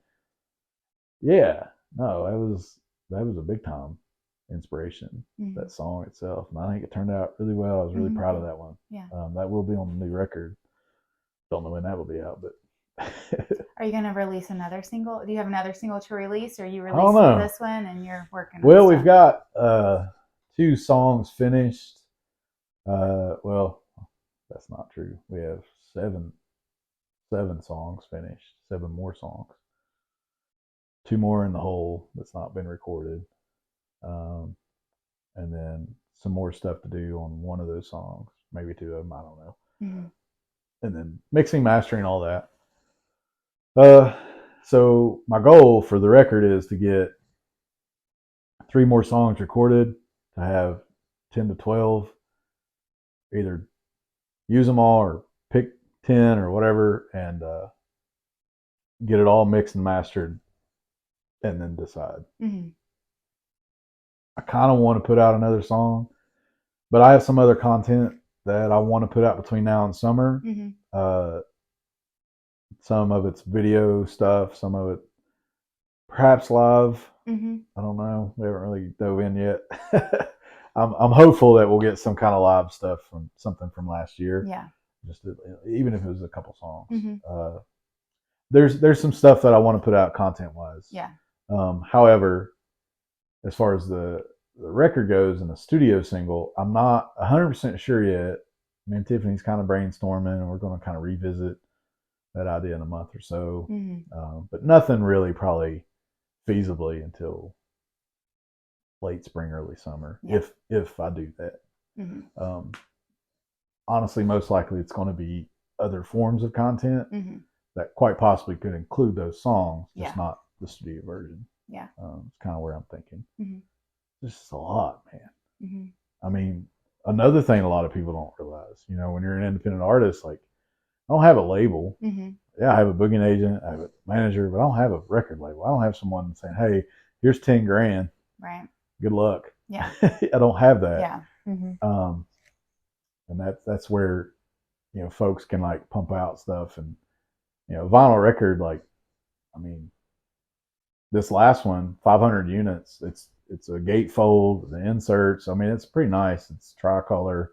that was a big time inspiration, that song itself. And I think it turned out really well. I was really proud of that one. That will be on the new record. Don't know when that will be out, but are you going to release another single? Do you have another single to release, or you released this one and you're working on Well, we've got 2 songs finished. Well, that's not true. We have 7 songs finished, 7 more songs. 2 more in the hole that's not been recorded. And then some more stuff to do on one of those songs, maybe 2 of them, I don't know. And then mixing, mastering, all that. So my goal for the record is to get 3 more songs recorded, to have 10 to 12, either use them all or pick 10 or whatever, and get it all mixed and mastered, and then decide. I kind of want to put out another song, but I have some other content that I want to put out between now and summer. Some of it's video stuff, some of it perhaps live. I don't know. We haven't really dove in yet. I'm hopeful that we'll get some kind of live stuff from something from last year. Just even if it was a couple songs. There's some stuff that I want to put out content wise. However, as far as the record goes and the studio single, I'm not 100% sure yet. Me and Tiffany's kind of brainstorming, and we're going to kind of revisit that idea in a month or so. But nothing really probably feasibly until late spring, early summer, if I do that. Honestly, most likely it's going to be other forms of content that quite possibly could include those songs, just not the studio version. It's kind of where I'm thinking. This is a lot, man. I mean, another thing a lot of people don't realize, when you're an independent artist, like, I don't have a label. I have a booking agent, I have a manager, but I don't have a record label. I don't have someone saying, "Hey, here's 10 grand. Right. Good luck." I don't have that. And that's where, folks can like pump out stuff, and, vinyl record, like, I mean, this last one, 500 units. It's a gatefold, the inserts. I mean, it's pretty nice. It's tricolor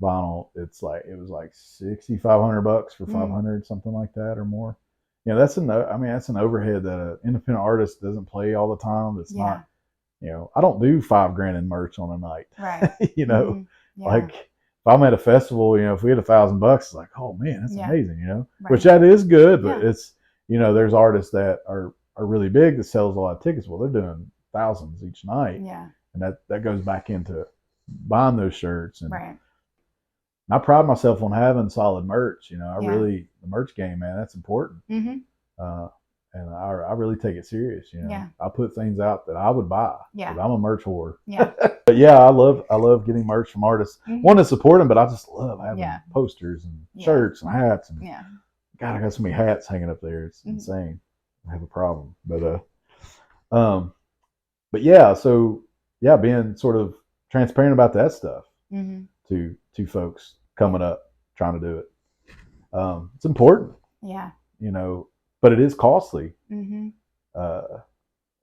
vinyl. It was like $6,500 for 500, something like that or more. That's an overhead that an independent artist doesn't play all the time. It's not, I don't do $5,000 in merch on a night. Right. Like if I'm at a festival, if we had $1,000, it's like, oh man, that's amazing, Right. which that is good, but it's, there's artists that are really big that sells a lot of tickets. Well, they're doing thousands each night. Yeah. And that goes back into buying those shirts. And right. I pride myself on having solid merch. The merch game, man, that's important. And I really take it serious. I put things out that I would buy. Yeah. I'm a merch whore. Yeah. But yeah, I love getting merch from artists. One to support them, but I just love having posters and shirts and hats. And God, I got so many hats hanging up there. It's insane. I have a problem. But yeah, so yeah, being sort of transparent about that stuff to folks coming up trying to do it. It's important. Yeah. But it is costly. A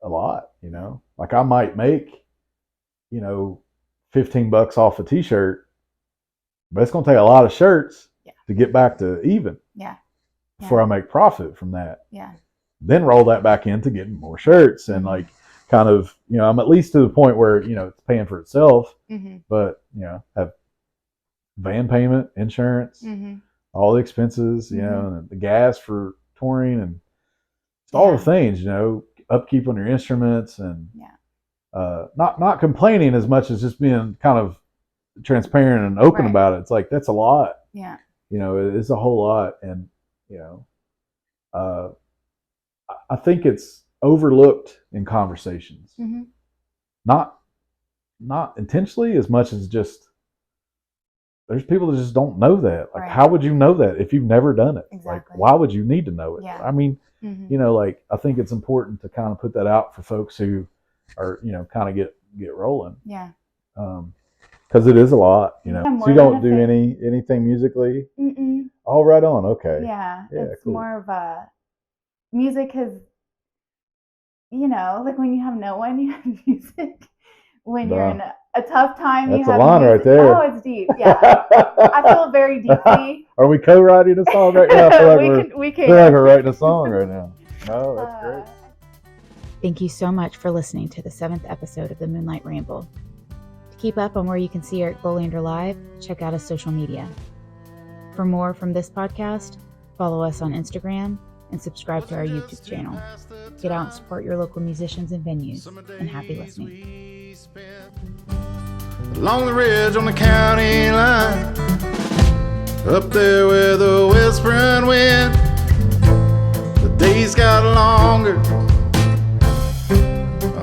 lot, Like I might make, $15 off a t-shirt, but it's gonna take a lot of shirts to get back to even. Before I make profit from that. Then roll that back into getting more shirts and like kind of, I'm at least to the point where, it's paying for itself, but, have van payment, insurance, all the expenses, and the gas for touring and all the things, upkeep on your instruments and not complaining as much as just being kind of transparent and open about it. It's like, that's a lot. Yeah. It's a whole lot. And, I think it's overlooked in conversations, not intentionally as much as just there's people that just don't know that. Like, how would you know that if you've never done it? Exactly. Like, why would you need to know it? Yeah. I mean, like I think it's important to kind of put that out for folks who are, kind of get rolling. Yeah. Because it is a lot, So you don't do anything musically? Oh, right on. Okay. Yeah. It's cool. More of a music has, like when you have no one, you have music. When you're in a tough time, that's you have a line music. Right there. Oh, it's deep. Yeah. I feel very deeply. Are we co-writing a song right now? I feel like we can. I feel like we're writing a song right now. No, that's great. Thank you so much for listening to the 7th episode of the Moonlight Ramble. To keep up on where you can see Eric Bolander live, check out his social media. For more from this podcast, follow us on Instagram and subscribe to our YouTube channel. Get out and support your local musicians and venues, and happy listening. Along the ridge on the county line, up there with the whispering wind, the days got longer,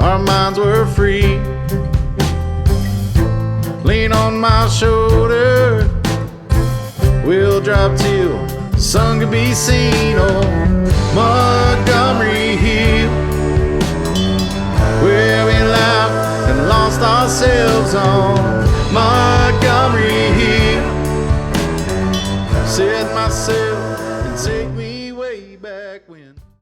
our minds were free. Lean on my shoulder, we'll drop till the sun can be seen on Montgomery Hill, where we laughed and lost ourselves on Montgomery Hill. Said myself